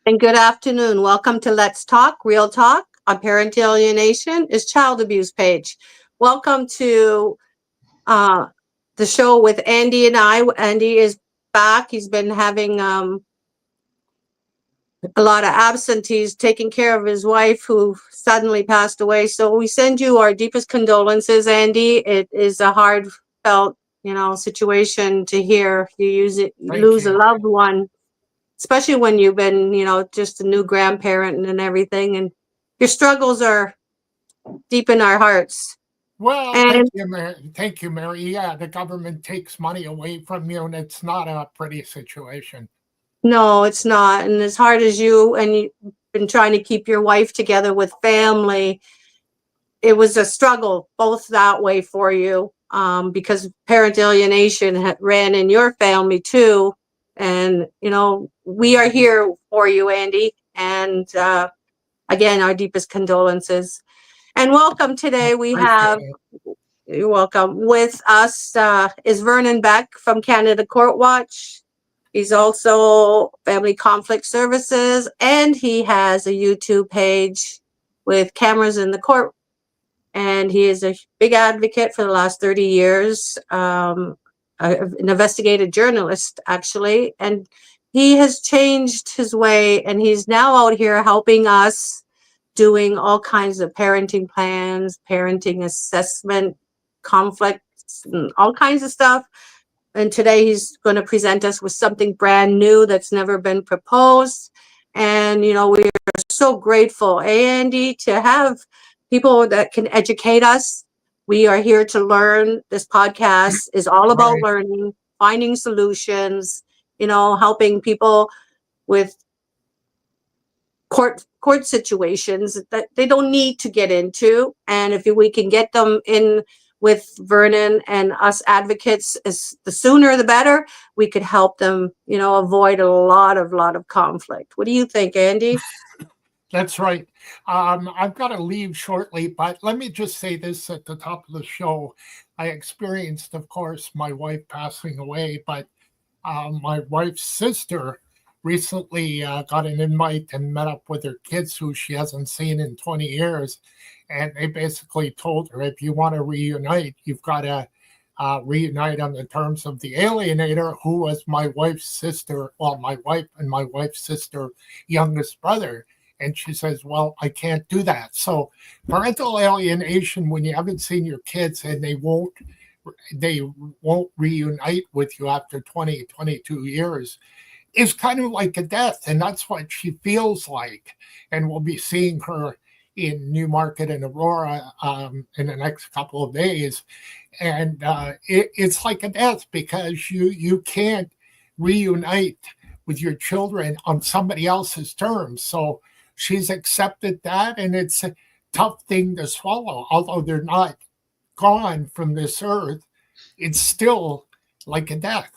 And good afternoon. Welcome to Let's Talk, Real Talk on Parental Alienation is child abuse page. Welcome to the show with Andy and I. Andy is back. He's been having a lot of absentees taking care of his wife who suddenly passed away. So we send you our deepest condolences, Andy. It is a heartfelt, situation to hear you Thank lose a you. loved one, especially when you've been, just a new grandparent and everything. And your struggles are deep in our hearts. Well, And thank you, Mary. Thank you, Mary. Yeah, the government takes money away from you, and it's not a pretty situation. no, it's not. And as hard as you've been trying to keep your wife together with family, it was a struggle both that way for you, because parent alienation ran in your family too. And, we are here for you, Andy. And again, our deepest condolences. And welcome today. We Appreciate have, it. you're welcome, with us is Vernon Beck from Canada Court Watch. He's also Family Conflict Services, and he has a YouTube page with cameras in the court. And he is a big advocate for the last 30 years, an investigative journalist, actually. And he has changed his way, and he's now out here helping us doing all kinds of parenting plans, parenting assessment, conflicts, and all kinds of stuff. And today he's going to present us with something brand new that's never been proposed. And, we are so grateful, Andy, to have people that can educate us. We are here to learn. This podcast is all about Right. learning, finding solutions, helping people with court situations that they don't need to get into. And if we can get them in with Vernon and us advocates, the sooner the better, we could help them, avoid a lot of conflict. What do you think, Andy? That's right. I've got to leave shortly, but let me just say this at the top of the show. I experienced, of course, my wife passing away, but my wife's sister recently got an invite and met up with her kids who she hasn't seen in 20 years. And they basically told her, if you want to reunite, you've got to reunite on the terms of the alienator, who was my wife's sister, well, my wife and my wife's sister, youngest brother. And she says, well, I can't do that. So parental alienation, when you haven't seen your kids and they won't reunite with you after 20, 22 years, is kind of like a death. And that's what she feels like. And we'll be seeing her in Newmarket and Aurora in the next couple of days. And it's like a death because you can't reunite with your children on somebody else's terms. So she's accepted that, and it's a tough thing to swallow. Although they're not gone from this earth, it's still like a death.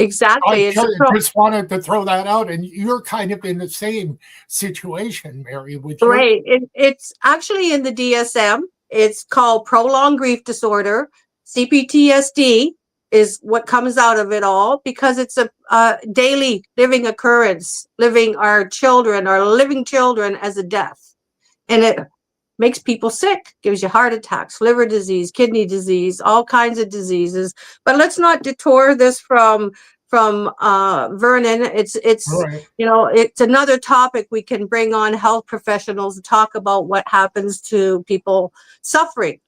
Exactly. I just wanted to throw that out, and you're kind of in the same situation, Mary, with your Right. It's actually in the DSM. It's called prolonged grief disorder. CPTSD is what comes out of it all, because it's a daily living occurrence, living our living children as a death. And it makes people sick, gives you heart attacks, liver disease, kidney disease, all kinds of diseases. But let's not detour this from Vernon. It's right. it's another topic we can bring on health professionals to talk about what happens to people suffering.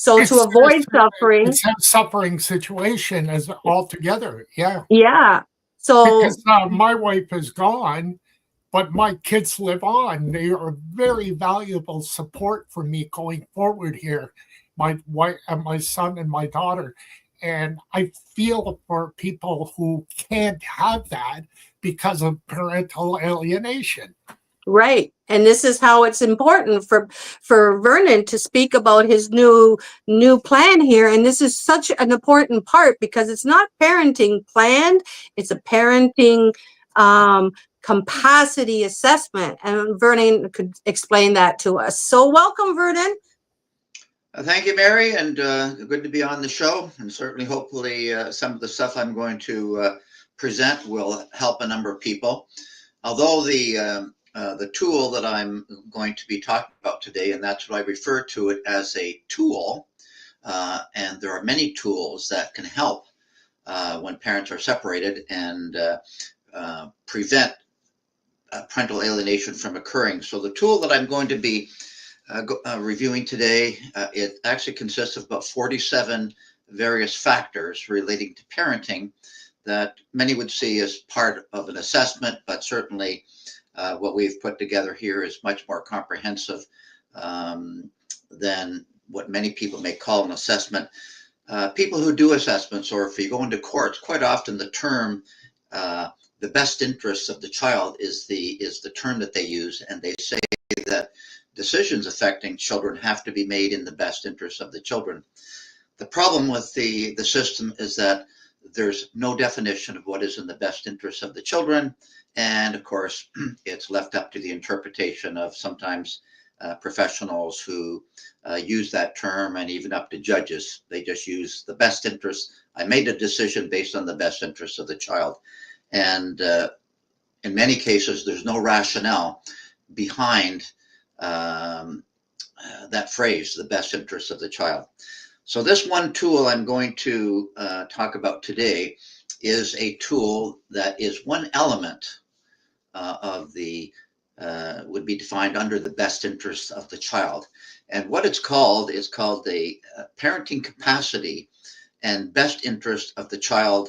So to avoid suffering, It's a suffering situation as altogether. Yeah, yeah. So because my wife is gone, but my kids live on. They are very valuable support for me going forward here. My wife and my son and my daughter. And I feel for people who can't have that because of parental alienation. right. And this is how it's important for Vernon to speak about his new plan here. And this is such an important part, because it's not parenting planned, it's a parenting capacity assessment. And Vernon could explain that to us. So welcome, Vernon. Thank you, Mary, and good to be on the show. And certainly, hopefully, some of the stuff I'm going to present will help a number of people. although the tool that I'm going to be talking about today, and that's what I refer to it as a tool, and there are many tools that can help when parents are separated and prevent parental alienation from occurring. So the tool that I'm going to be reviewing today, it actually consists of about 47 various factors relating to parenting that many would see as part of an assessment, but certainly what we've put together here is much more comprehensive than what many people may call an assessment. People who do assessments, or if you go into courts, quite often the term the best interests of the child is the term that they use, and they say that decisions affecting children have to be made in the best interests of the children. The problem with the system is that there's no definition of what is in the best interests of the children, and of course it's left up to the interpretation of sometimes professionals who use that term, and even up to judges. They just use the best interest. I made a decision based on the best interests of the child. And in many cases, there's no rationale behind that phrase, the best interests of the child. So this one tool I'm going to talk about today is a tool that is one element of the would be defined under the best interests of the child. And what it's called is called the Parenting Capacity and Best Interest of the Child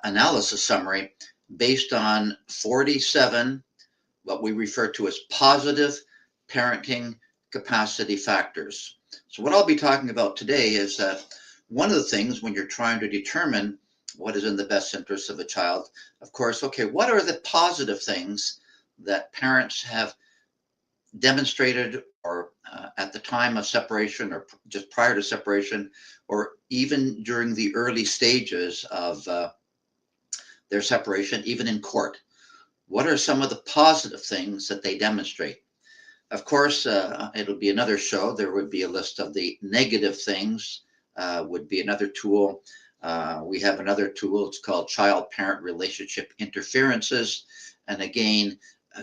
Analysis Summary, based on 47 what we refer to as positive parenting capacity factors. So what I'll be talking about today is that one of the things when you're trying to determine what is in the best interest of a child, of course, okay, what are the positive things that parents have demonstrated, or at the time of separation, or just prior to separation, or even during the early stages of their separation, even in court? What are some of the positive things that they demonstrate? Of course, it'll be another show. There would be a list of the negative things, would be another tool. We have another tool. It's called child-parent relationship interferences. And again,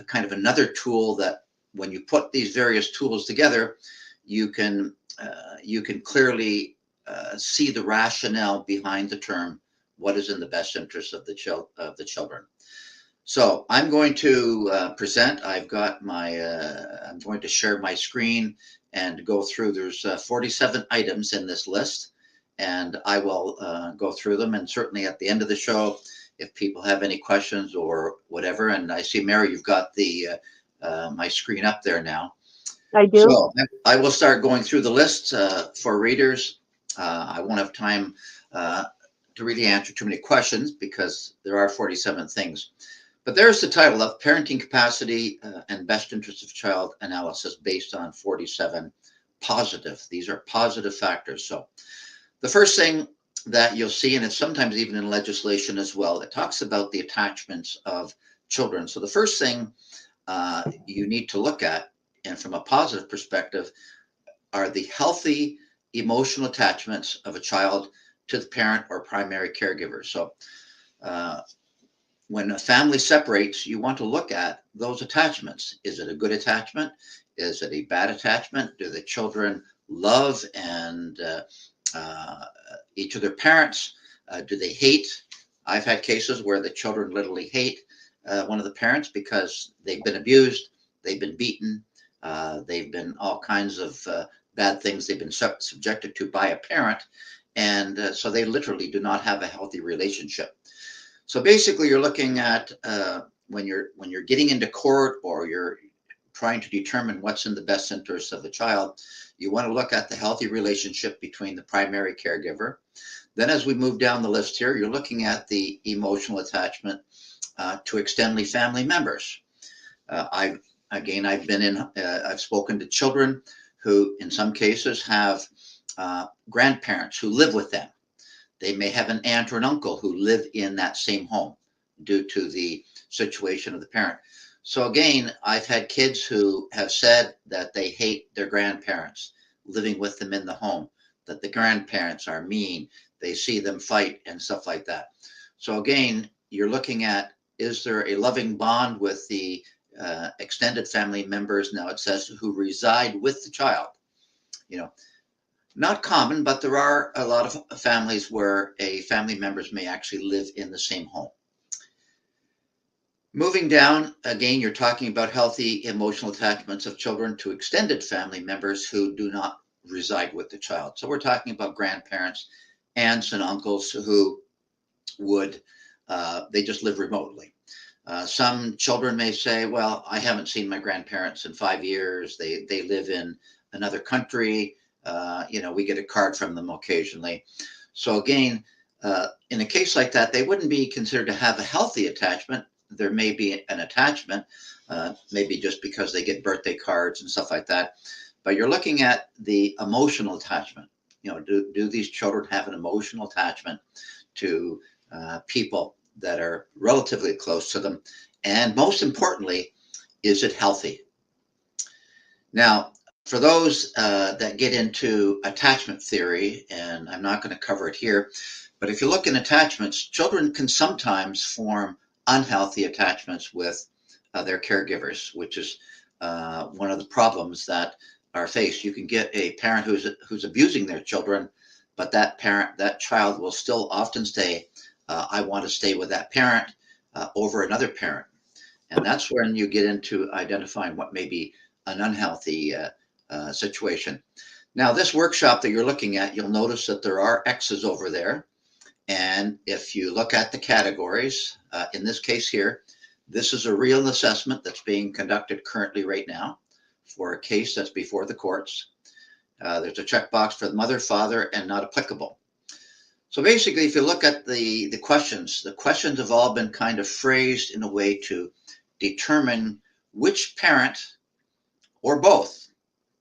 kind of another tool that when you put these various tools together, you can clearly see the rationale behind the term, what is in the best interest of the children. So I'm going to present. I've got my, I'm going to share my screen and go through. There's 47 items in this list, and I will go through them. And certainly at the end of the show, if people have any questions or whatever, and I see, Mary, you've got the my screen up there now. I do. So I will start going through the list for readers. I won't have time to really answer too many questions because there are 47 things. But there's the title of Parenting Capacity and Best Interest of Child Analysis, based on 47 positive. These are positive factors. So the first thing that you'll see, and it's sometimes even in legislation as well, it talks about the attachments of children. So the first thing you need to look at, and from a positive perspective, are the healthy emotional attachments of a child to the parent or primary caregiver. So when a family separates, you want to look at those attachments. Is it a good attachment? Is it a bad attachment? Do the children love and each of their parents? Do they hate? I've had cases where the children literally hate one of the parents because they've been abused, they've been beaten, they've been all kinds of bad things they've been subjected to by a parent, and so they literally do not have a healthy relationship. So basically, you're looking at when you're getting into court, or you're trying to determine what's in the best interest of the child, you want to look at the healthy relationship between the primary caregiver. Then as we move down the list here, you're looking at the emotional attachment to extended family members. I've spoken to children who in some cases have grandparents who live with them. They may have an aunt or an uncle who live in that same home due to the situation of the parent. So again, I've had kids who have said that they hate their grandparents living with them in the home, that the grandparents are mean, they see them fight and stuff like that. So again, you're looking at is there a loving bond with the extended family members? Now it says who reside with the child. You know, not common, but there are a lot of families where a family members may actually live in the same home. Moving down, again, you're talking about healthy emotional attachments of children to extended family members who do not reside with the child. So we're talking about grandparents, aunts and uncles who would, they just live remotely. Some children may say, well, I haven't seen my grandparents in 5 years. They live in another country. We get a card from them occasionally. So again, in a case like that, they wouldn't be considered to have a healthy attachment. There may be an attachment, maybe just because they get birthday cards and stuff like that. But you're looking at the emotional attachment. Do these children have an emotional attachment to people that are relatively close to them? And most importantly, is it healthy? Now, for those that get into attachment theory, and I'm not going to cover it here, but if you look in attachments, children can sometimes form unhealthy attachments with their caregivers, which is one of the problems that are faced. You can get a parent who's abusing their children, but that child will still often say, I want to stay with that parent over another parent. And that's when you get into identifying what may be an unhealthy situation. Now, this workshop that you're looking at, you'll notice that there are X's over there. And if you look at the categories, in this case here, this is a real assessment that's being conducted currently right now for a case that's before the courts. There's a checkbox for the mother, father, and not applicable. So basically, if you look at the questions have all been kind of phrased in a way to determine which parent or both,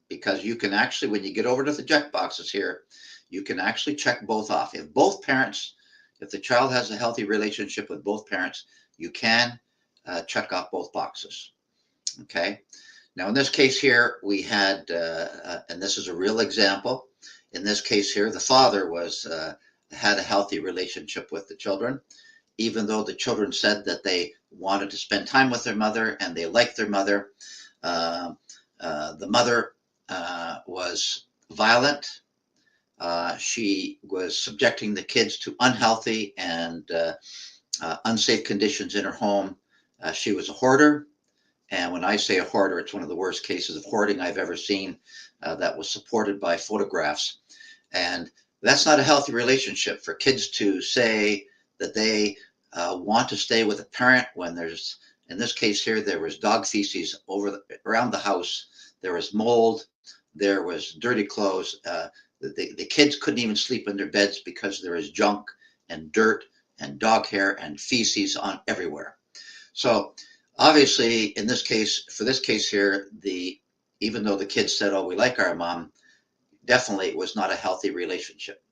because you can actually, when you get over to the checkboxes here, you can actually check both off. If the child has a healthy relationship with both parents, you can check off both boxes. Okay. Now, in this case here, we had, and this is a real example. In this case here, the father had a healthy relationship with the children, even though the children said that they wanted to spend time with their mother and they liked their mother. The mother was violent. She was subjecting the kids to unhealthy and unsafe conditions in her home. She was a hoarder. And when I say a hoarder, it's one of the worst cases of hoarding I've ever seen that was supported by photographs. And that's not a healthy relationship for kids to say that they want to stay with a parent when there's, in this case here, there was dog feces around the house. There was mold. There was dirty clothes. The kids couldn't even sleep in their beds because there is junk and dirt and dog hair and feces on everywhere. So obviously, in this case, for this case here, even though the kids said, "Oh, we like our mom," definitely it was not a healthy relationship.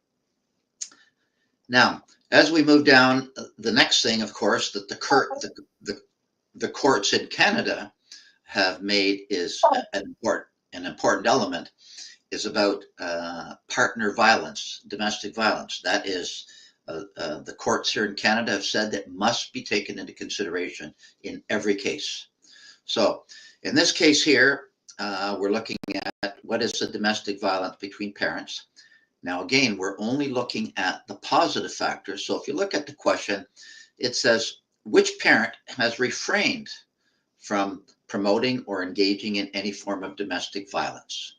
Now, as we move down, the next thing, of course, that the courts in Canada have made is an important element is about partner violence, domestic violence. That is, the courts here in Canada have said that must be taken into consideration in every case. So in this case here, we're looking at what is the domestic violence between parents. Now, again, we're only looking at the positive factors. So if you look at the question, it says, which parent has refrained from promoting or engaging in any form of domestic violence?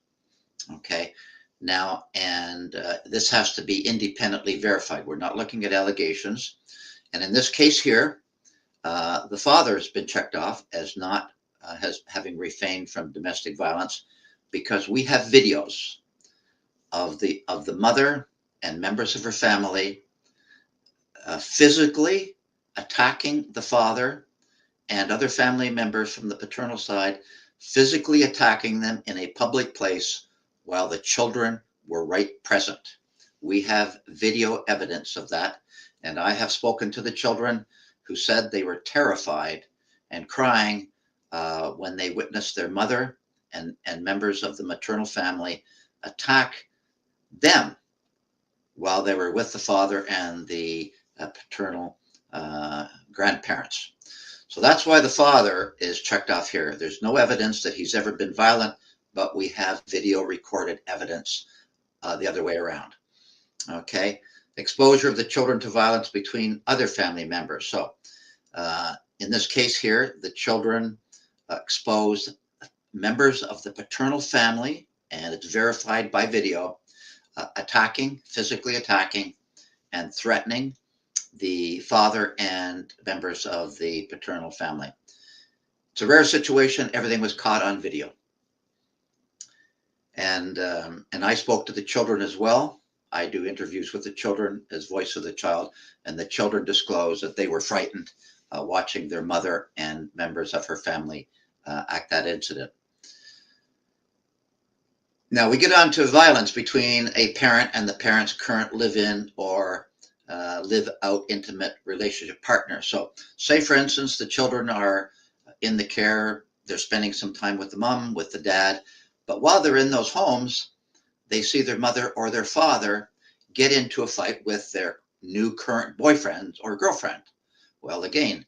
Okay. Now, and this has to be independently verified. We're not looking at allegations. And in this case here, the father has been checked off as not having refrained from domestic violence because we have videos of the mother and members of her family physically attacking the father and other family members from the paternal side, physically attacking them in a public place while the children were right present. We have video evidence of that. And I have spoken to the children who said they were terrified and crying when they witnessed their mother and members of the maternal family attack them while they were with the father and the paternal grandparents. So that's why the father is checked off here. There's no evidence that he's ever been violent, but we have video recorded evidence the other way around. Okay, exposure of the children to violence between other family members. So in this case here, the children exposed members of the paternal family, and it's verified by video, attacking, physically attacking, and threatening the father and members of the paternal family. It's a rare situation. Everything was caught on video. And I spoke to the children as well. I do interviews with the children as voice of the child, and the children disclosed that they were frightened watching their mother and members of her family act that incident. Now we get on to violence between a parent and the parent's current live-in or live out intimate relationship partner. So say, for instance, the children are in the care, they're spending some time with the mom, with the dad, but while they're in those homes, they see their mother or their father get into a fight with their new current boyfriend or girlfriend. Well, again,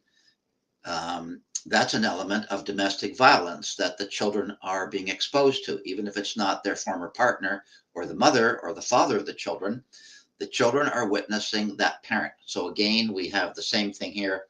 that's an element of domestic violence that the children are being exposed to, even if it's not their former partner or the mother or the father of the children are witnessing that parent. So again, we have the same thing here,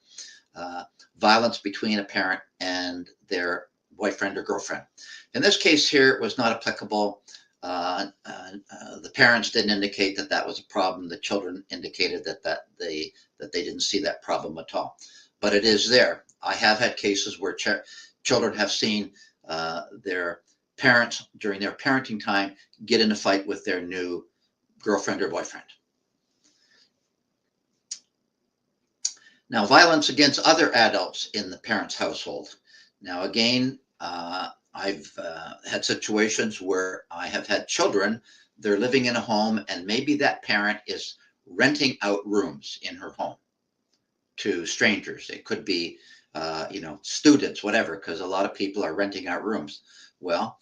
violence between a parent and their boyfriend or girlfriend. In this case here, it was not applicable. The parents didn't indicate that that was a problem. The children indicated that they didn't see that problem at all. But it is there. I have had cases where children have seen their parents during their parenting time get in a fight with their new girlfriend or boyfriend. Now, violence against other adults in the parent's household. Now, again, I've had situations where I have had children, they're living in a home, and maybe that parent is renting out rooms in her home to strangers. It could be, students, whatever, because a lot of people are renting out rooms. Well,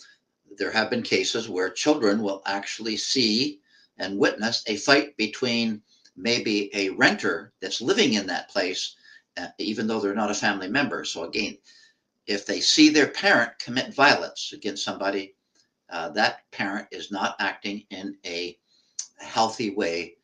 there have been cases where children will actually see and witness a fight between maybe a renter that's living in that place, even though they're not a family member. So again, if they see their parent commit violence against somebody, that parent is not acting in a healthy way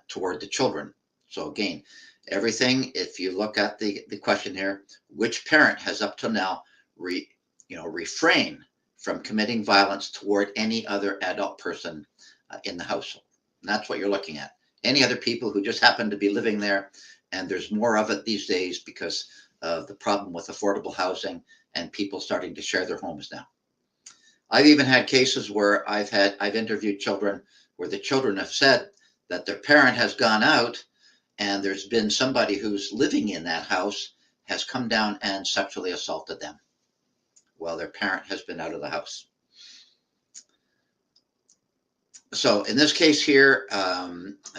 toward the children. So again, everything, if you look at the question here, which parent has up till now refrained from committing violence toward any other adult person in the household? And that's what you're looking at. Any other people who just happen to be living there, and there's more of it these days because of the problem with affordable housing and people starting to share their homes now. I've even had cases where I've interviewed children where the children have said that their parent has gone out and there's been somebody who's living in that house has come down and sexually assaulted them while their parent has been out of the house. So in this case here,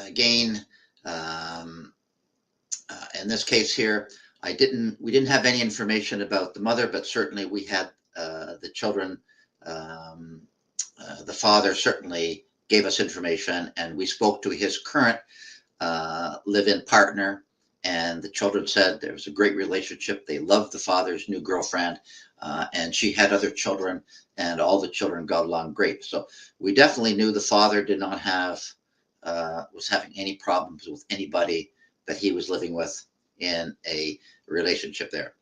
again, in this case here, we didn't have any information about the mother, but certainly we had the children. The father certainly gave us information, and we spoke to his current live-in partner, and the children said there was a great relationship. They loved the father's new girlfriend, and she had other children, and all the children got along great. So we definitely knew the father did not was having any problems with anybody that he was living with in a relationship there.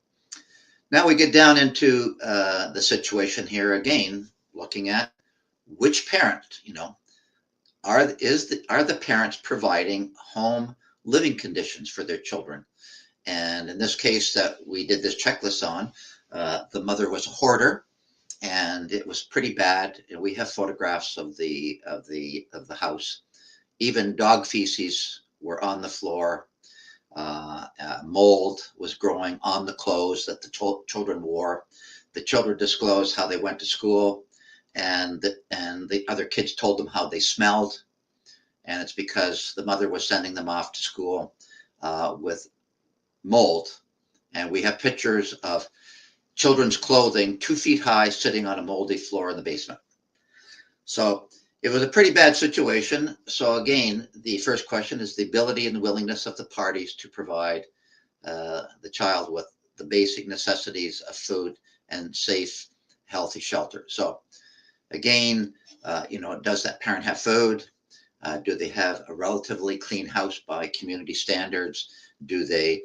Now we get down into the situation here again, looking at which parent, are the parents providing home living conditions for their children? And in this case that we did this checklist on, the mother was a hoarder, and it was pretty bad. And we have photographs of the house. Even dog feces were on the floor. Mold was growing on the clothes that the children wore. The children disclosed how they went to school, and the other kids told them how they smelled. And it's because the mother was sending them off to school with mold. And we have pictures of children's clothing 2 feet high sitting on a moldy floor in the basement. So It was a pretty bad situation. So again, the first question is the ability and willingness of the parties to provide the child with the basic necessities of food and safe, healthy shelter. So again, does that parent have food? Do they have a relatively clean house by community standards? Do they,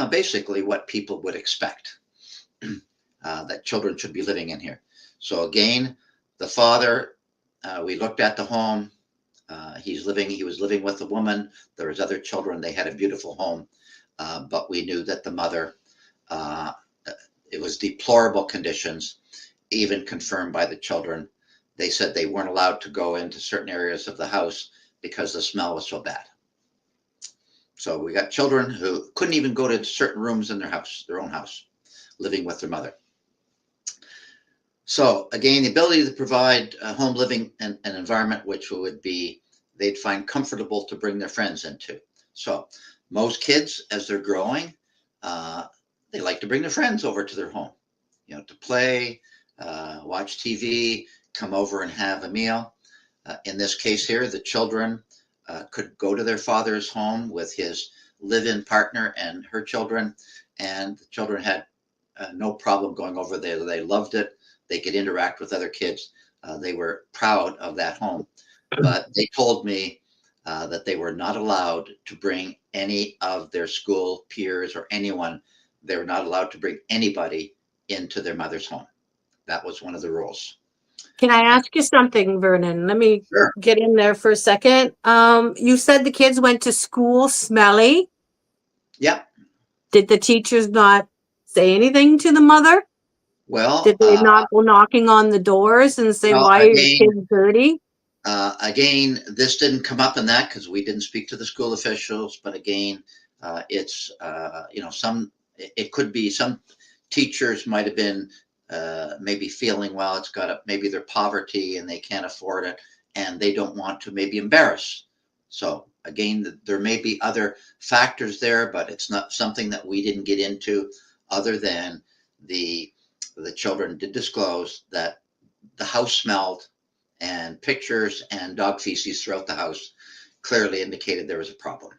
basically what people would expect that children should be living in here? So again, the father, we looked at the home. He was living with a woman. There was other children. They had a beautiful home, but we knew that the mother, uh, it was deplorable conditions, even confirmed by the children. They said they weren't allowed to go into certain areas of the house because the smell was so bad. So we got children who couldn't even go to certain rooms in their own house, living with their mother. So again, the ability to provide a home living and an environment which would be, they'd find comfortable to bring their friends into. So most kids, as they're growing, they like to bring their friends over to their home, to play, watch TV, come over and have a meal. In this case here, the children could go to their father's home with his live-in partner and her children, and the children had no problem going over there. They loved it. They could interact with other kids. They were proud of that home. But they told me that they were not allowed to bring any of their school peers or anyone. They were not allowed to bring anybody into their mother's home. That was one of the rules. Can I ask you something, Vernon? Let me Sure. get in there for a second. You said the kids went to school smelly. Yeah. Did the teachers not say anything to the mother? Well, Did they not go knocking on the doors and say, well, why are your kids dirty? again, this didn't come up in that because we didn't speak to the school officials. But again, it's it could be some teachers might have been maybe feeling, well, it's maybe their poverty and they can't afford it and they don't want to maybe embarrass. So again, there may be other factors there, but it's not something that we didn't get into, other than the children did disclose that the house smelled, and pictures and dog feces throughout the house clearly indicated there was a problem.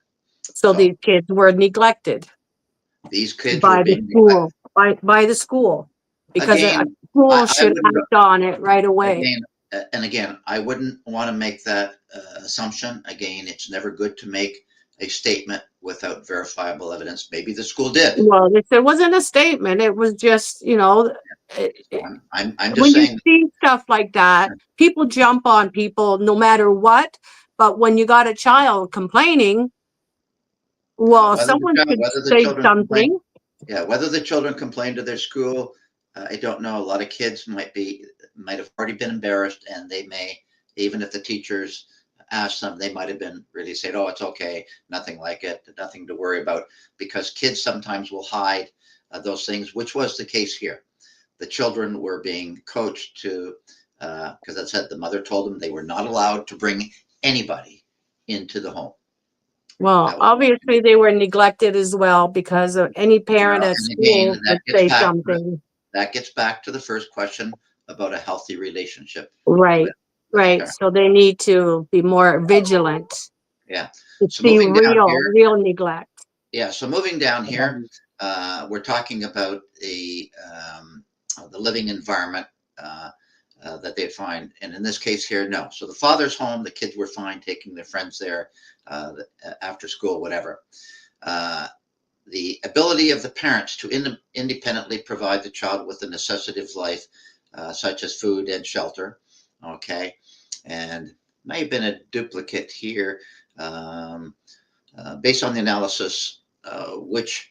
So So these kids were neglected these kids were by the being neglected. school, by the school, because a Again, school I should wouldn't, act on it right away. again, I wouldn't want to make that assumption. Again, it's never good to make a statement without verifiable evidence. Maybe the school did. Well, it wasn't a statement. It was just, So I'm just when you saying, see stuff like that, people jump on people no matter what. But when you got a child complaining, well, someone should whether the say children complain, something. yeah, whether the children complain to their school, I don't know. A lot of kids might have already been embarrassed, and they may, even if the teachers ask them, they might have been really said, "Oh, it's okay, nothing like it, nothing to worry about," because kids sometimes will hide those things, which was the case here. The children were being coached to, because I said the mother told them they were not allowed to bring anybody into the home. Well, That was obviously they were neglected as well, because of any parent at and again, school would say something. that gets back to the first question about a healthy relationship Right, with the right. parent. So they need to be more vigilant Yeah. to So see moving down real, here, real neglect. yeah. So moving down here, we're talking about the living environment that they'd find, and in this case here, no. So the father's home, the kids were fine taking their friends there after school, whatever. The ability of the parents to independently provide the child with the necessities of life, such as food and shelter. Okay. And may have been a duplicate here. Based on the analysis, which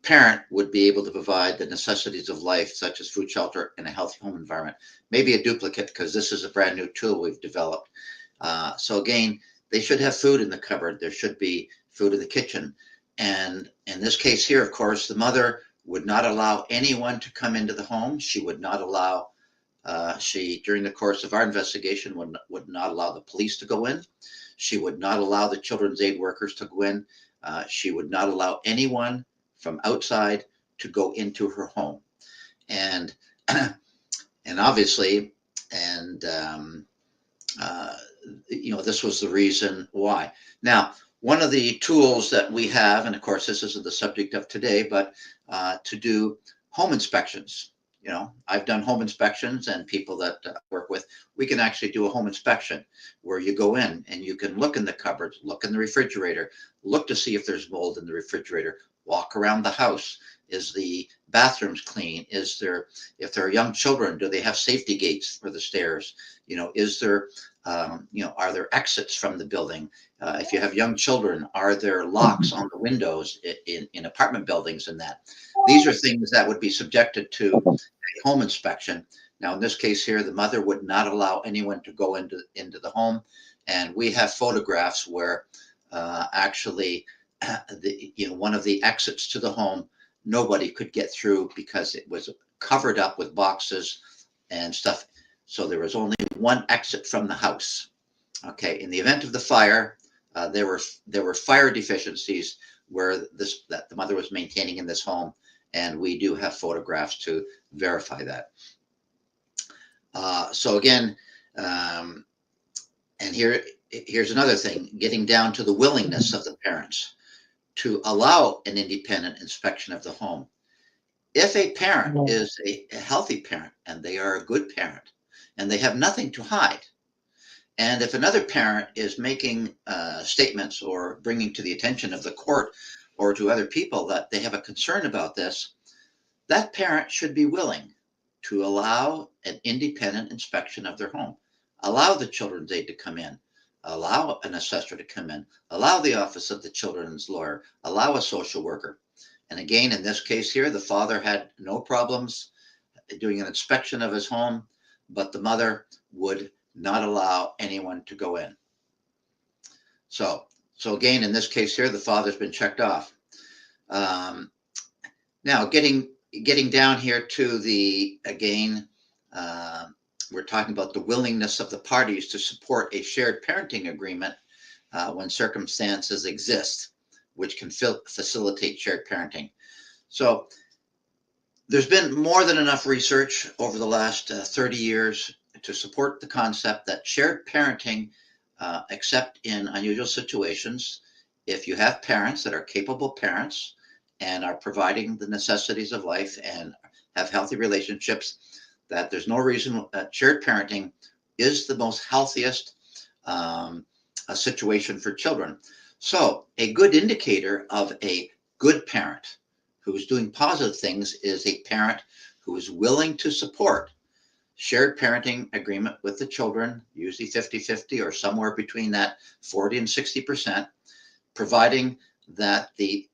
parent would be able to provide the necessities of life, such as food, shelter, and a healthy home environment? Maybe a duplicate, because this is a brand new tool we've developed. So again, they should have food in the cupboard. There should be food in the kitchen. And in this case here, of course, the mother would not allow anyone to come into the home. She would not allow, during the course of our investigation, would not allow the police to go in. She would not allow the children's aid workers to go in. She would not allow anyone from outside to go into her home. And, and obviously, and uh, this was the reason why. Now, one of the tools that we have, and of course, this isn't the subject of today, but to do home inspections. I've done home inspections, and people that I work with, we can actually do a home inspection where you go in and you can look in the cupboards, look in the refrigerator, look to see if there's mold in the refrigerator, walk around the house. Is the bathrooms clean? If there are young children, do they have safety gates for the stairs? Is there, are there exits from the building? If you have young children, are there locks on the windows in apartment buildings and that? These are things that would be subjected to a home inspection. Now, in this case here, the mother would not allow anyone to go into the home. And we have photographs where actually one of the exits to the home, nobody could get through because it was covered up with boxes and stuff. So there was only one exit from the house. Okay, in the event of the fire, there were fire deficiencies where that the mother was maintaining in this home, and we do have photographs to verify that. So again, and here's another thing: getting down to the willingness of the parents to allow an independent inspection of the home. If a parent is a healthy parent and they are a good parent and they have nothing to hide, and if another parent is making statements or bringing to the attention of the court or to other people that they have a concern about this, that parent should be willing to allow an independent inspection of their home, allow the children's aide to come in, allow an assessor to come in, allow the office of the children's lawyer, allow a social worker. And again, in this case here, the father had no problems doing an inspection of his home, but the mother would not allow anyone to go in. So again, in this case here, the father's been checked off. Now, getting down here to the, again, we're talking about the willingness of the parties to support a shared parenting agreement when circumstances exist, which can facilitate shared parenting. So there's been more than enough research over the last 30 years to support the concept that shared parenting, except in unusual situations, if you have parents that are capable parents and are providing the necessities of life and have healthy relationships, that there's no reason that shared parenting is the most healthiest situation for children. So a good indicator of a good parent who's doing positive things is a parent who is willing to support shared parenting agreement with the children, usually 50-50 or somewhere between that 40 and 60%, providing that the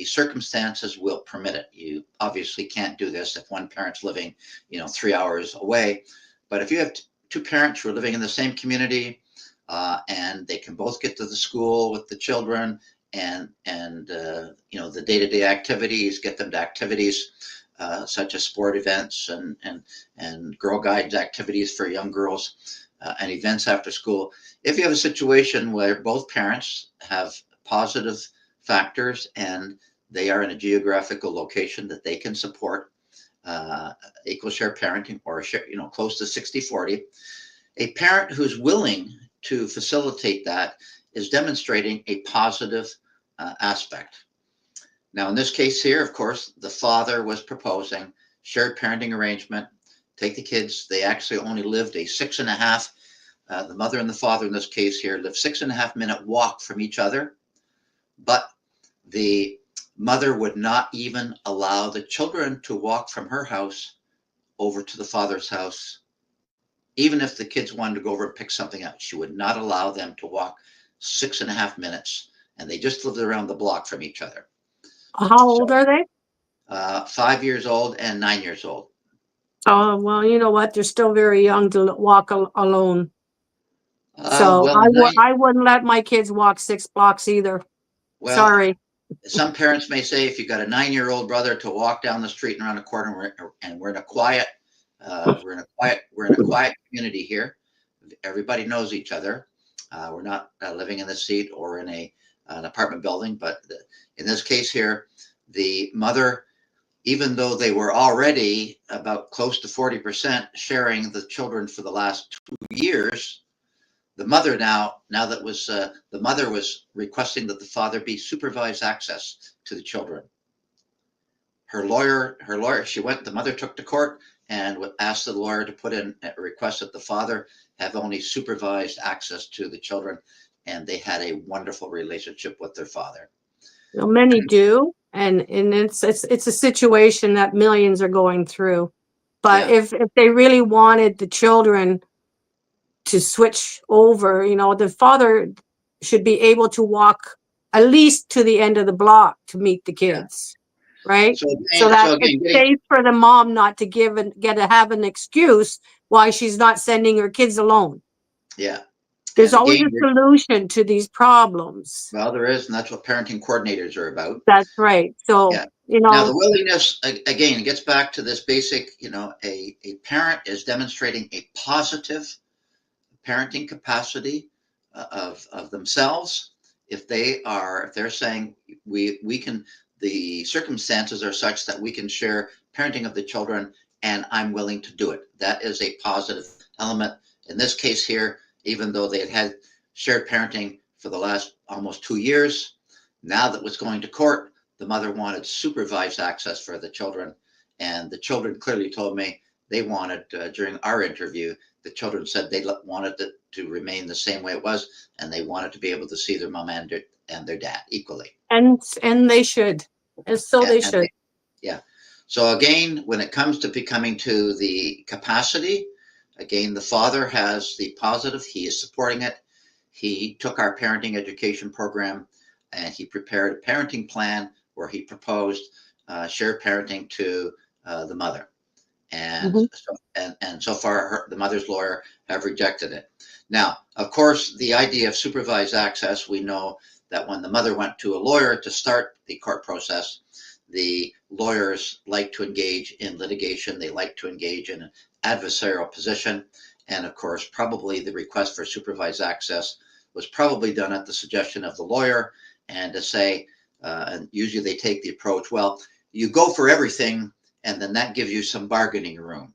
circumstances will permit it. You obviously can't do this if one parent's living, 3 hours away. But if you have two parents who are living in the same community and they can both get to the school with the children and the day-to-day activities, get them to activities such as sport events and Girl Guides activities for young girls and events after school. If you have a situation where both parents have positive factors and they are in a geographical location that they can support equal share parenting or close to 60-40, a parent who's willing to facilitate that is demonstrating a positive aspect. Now, in this case here, of course, the father was proposing shared parenting arrangement. Take the kids. They actually only lived a 6.5. The mother and the father in this case here lived 6.5-minute walk from each other, but the mother would not even allow the children to walk from her house over to the father's house. Even if the kids wanted to go over and pick something up, she would not allow them to walk 6.5 minutes, and they just lived around the block from each other. How old are they? 5 years old and 9 years old. Oh, well, you know what? They're still very young to walk alone. So Well, I wouldn't let my kids walk 6 blocks either. well, Sorry. some parents may say if you got a 9-year-old brother to walk down the street and around a corner, and we're in a quiet community here. Everybody knows each other. We're not living in the seat or in an apartment building, but in this case here, the mother, even though they were already about close to 40% sharing the children for the last 2 years, the mother the mother was requesting that the father be supervised access to the children. The mother took to court and asked the lawyer to put in a request that the father have only supervised access to the children, and they had a wonderful relationship with their father. Well, many do, and it's a situation that millions are going through. But Yeah. if they really wanted the children to switch over, the father should be able to walk at least to the end of the block to meet the kids, right? So that it's safe for the mom not to have an excuse why she's not sending her kids alone. Yeah. There's always a solution to these problems. Well, there is, and that's what parenting coordinators are about. That's right. So, yeah. Now, the willingness, again, gets back to this basic, a parent is demonstrating a positive parenting capacity of themselves. If they're saying we can, the circumstances are such that we can share parenting of the children, and I'm willing to do it. That is a positive element. In this case here, even though they had shared parenting for the last almost 2 years, now that was going to court, the mother wanted supervised access for the children, and the children clearly told me they wanted, during our interview, the children said they wanted it to remain the same way it was, and they wanted to be able to see their mom and their dad equally. And they should. And so they should. Yeah. So again, when it comes to becoming to the capacity, again, the father has the positive. He is supporting it. He took our parenting education program and he prepared a parenting plan where he proposed shared parenting to the mother. And so far, the mother's lawyer have rejected it. Now, of course, the idea of supervised access, we know that when the mother went to a lawyer to start the court process, the lawyers like to engage in litigation. They like to engage in an adversarial position. And of course, probably the request for supervised access was probably done at the suggestion of the lawyer, and to say, and usually they take the approach, well, you go for everything, and then that gives you some bargaining room,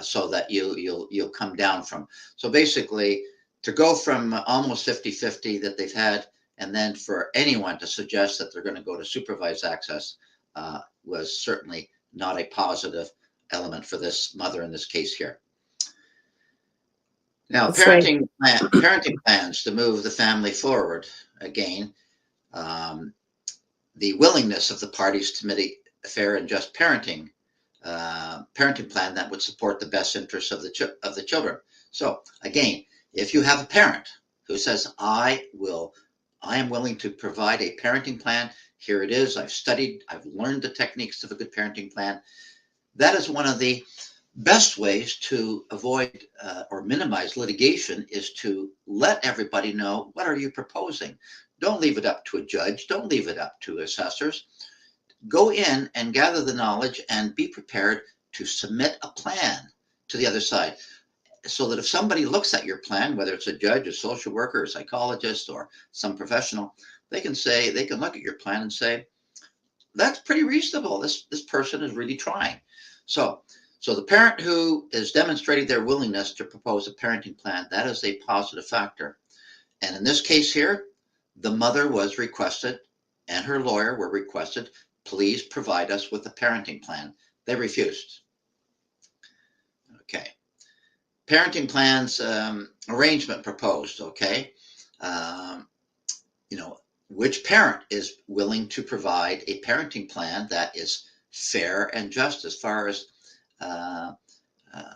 so that you'll come down from. So basically, to go from almost 50-50 that they've had, and then for anyone to suggest that they're going to go to supervised access was certainly not a positive element for this mother in this case here. Now, parenting plans to move the family forward. Again, the willingness of the parties to make a fair and just parenting plan that would support the best interests of the children. So again, if you have a parent who says, I am willing to provide a parenting plan, here it is, I've learned the techniques of a good parenting plan, that is one of the best ways to avoid or minimize litigation, is to let everybody know, what are you proposing? Don't leave it up to a judge. Don't leave it up to assessors. Go in and gather the knowledge and be prepared to submit a plan to the other side, so that if somebody looks at your plan, whether it's a judge, a social worker, a psychologist, or some professional, they can look at your plan and say, that's pretty reasonable. This person is really trying. So the parent who is demonstrating their willingness to propose a parenting plan, that is a positive factor. And in this case here, the mother was requested and her lawyer were requested, please provide us with a parenting plan. They refused. Okay. Parenting plans, arrangement proposed. Okay. Which parent is willing to provide a parenting plan that is fair and just, as far as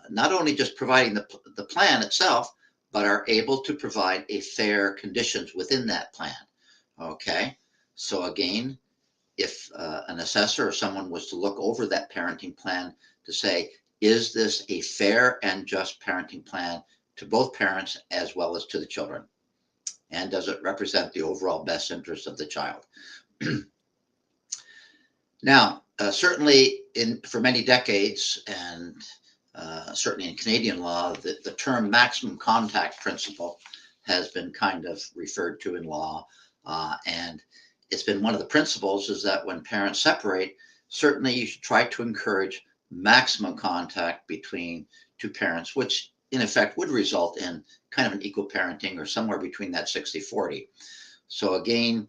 not only just providing the plan itself, but are able to provide a fair conditions within that plan. Okay. So again, if an assessor or someone was to look over that parenting plan to say, is this a fair and just parenting plan to both parents as well as to the children? And does it represent the overall best interest of the child? Now, certainly for many decades, and certainly in Canadian law, the term maximum contact principle has been kind of referred to in law. And it's been one of the principles is that when parents separate, certainly you should try to encourage maximum contact between two parents, which in effect would result in kind of an equal parenting or somewhere between that 60-40. So again,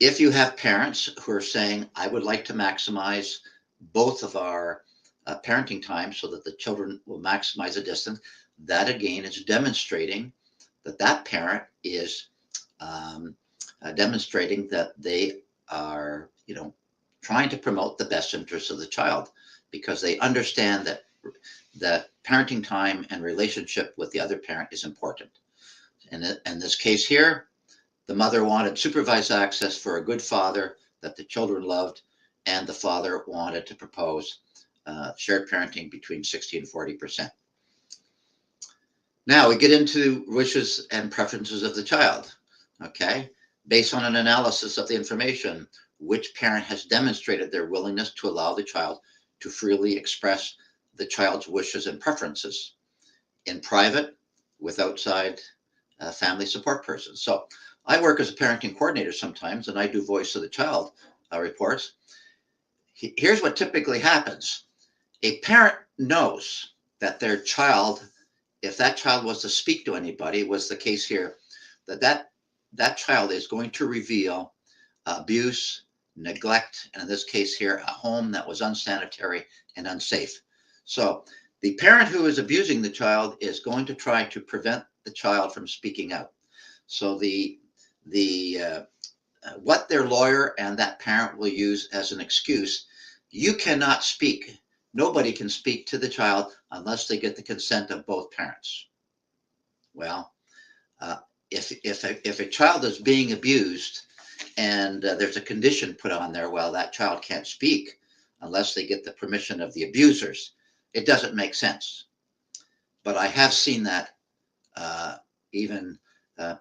if you have parents who are saying, I would like to maximize both of our parenting time so that the children will maximize the distance, that again is demonstrating that that parent is demonstrating that they are, trying to promote the best interests of the child, because they understand that parenting time and relationship with the other parent is important. In this case here, the mother wanted supervised access for a good father that the children loved, and the father wanted to propose shared parenting between 60 and 40%. Now we get into wishes and preferences of the child. Okay, based on an analysis of the information, which parent has demonstrated their willingness to allow the child to freely express the child's wishes and preferences in private with outside family support persons. So I work as a parenting coordinator sometimes, and I do voice of the child reports. Here's what typically happens. A parent knows that their child, if that child was to speak to anybody, was the case here, that child is going to reveal abuse, neglect, and in this case here, a home that was unsanitary and unsafe. So the parent who is abusing the child is going to try to prevent the child from speaking out. So what their lawyer and that parent will use as an excuse, you cannot speak. Nobody can speak to the child unless they get the consent of both parents. Well, if a child is being abused and there's a condition put on there, well, that child can't speak unless they get the permission of the abusers, it doesn't make sense. But I have seen that even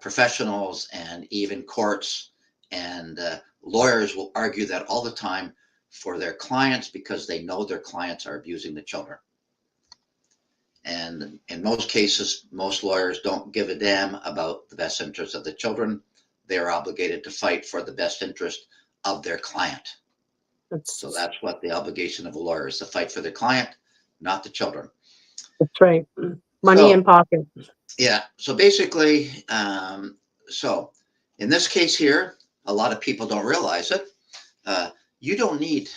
professionals and even courts and lawyers will argue that all the time for their clients because they know their clients are abusing the children. And in most cases, most lawyers don't give a damn about the best interest of the children. They are obligated to fight for the best interest of their client. So that's what the obligation of a lawyer is, to fight for the client, not the children. That's right. Money in pocket. Yeah. So basically, so in this case here, a lot of people don't realize it. You don't need,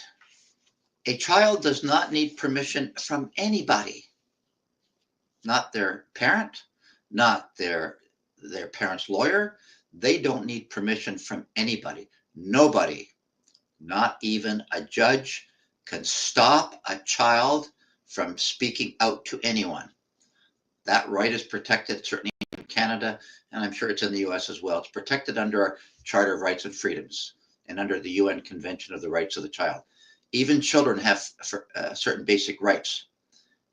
a child does not need permission from anybody. Not their parent, not their parent's lawyer. They don't need permission from anybody. Nobody, not even a judge, can stop a child from speaking out to anyone. That right is protected, certainly in Canada, and I'm sure it's in the US as well. It's protected under our Charter of Rights and Freedoms and under the UN Convention of the Rights of the Child. Even children have certain basic rights.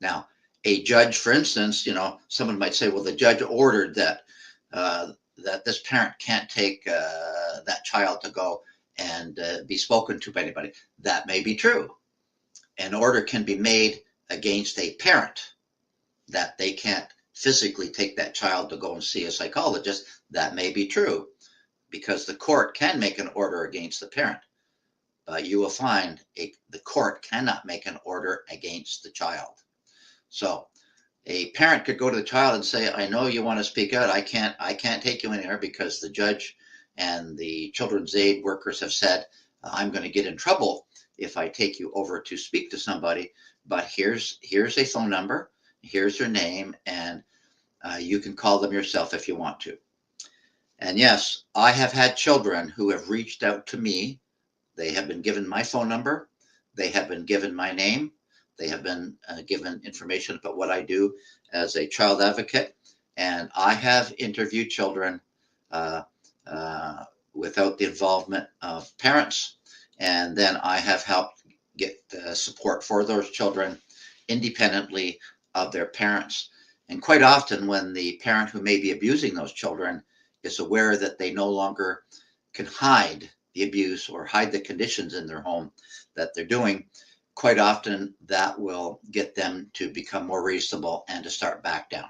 Now, a judge, for instance, someone might say, well, the judge ordered that that this parent can't take that child to go and be spoken to by anybody. That may be true. An order can be made against a parent that they can't physically take that child to go and see a psychologist. That may be true, because the court can make an order against the parent. But you will find the court cannot make an order against the child. So a parent could go to the child and say, I know you want to speak out. I can't take you anywhere because the judge and the children's aid workers have said, I'm going to get in trouble if I take you over to speak to somebody. But here's a phone number, here's their name, and you can call them yourself if you want to. And yes, I have had children who have reached out to me. They have been given my phone number. They have been given my name. They have been given information about what I do as a child advocate. And I have interviewed children without the involvement of parents. And then I have helped get support for those children independently of their parents. And quite often when the parent who may be abusing those children is aware that they no longer can hide the abuse or hide the conditions in their home that they're doing, quite often that will get them to become more reasonable and to start back down.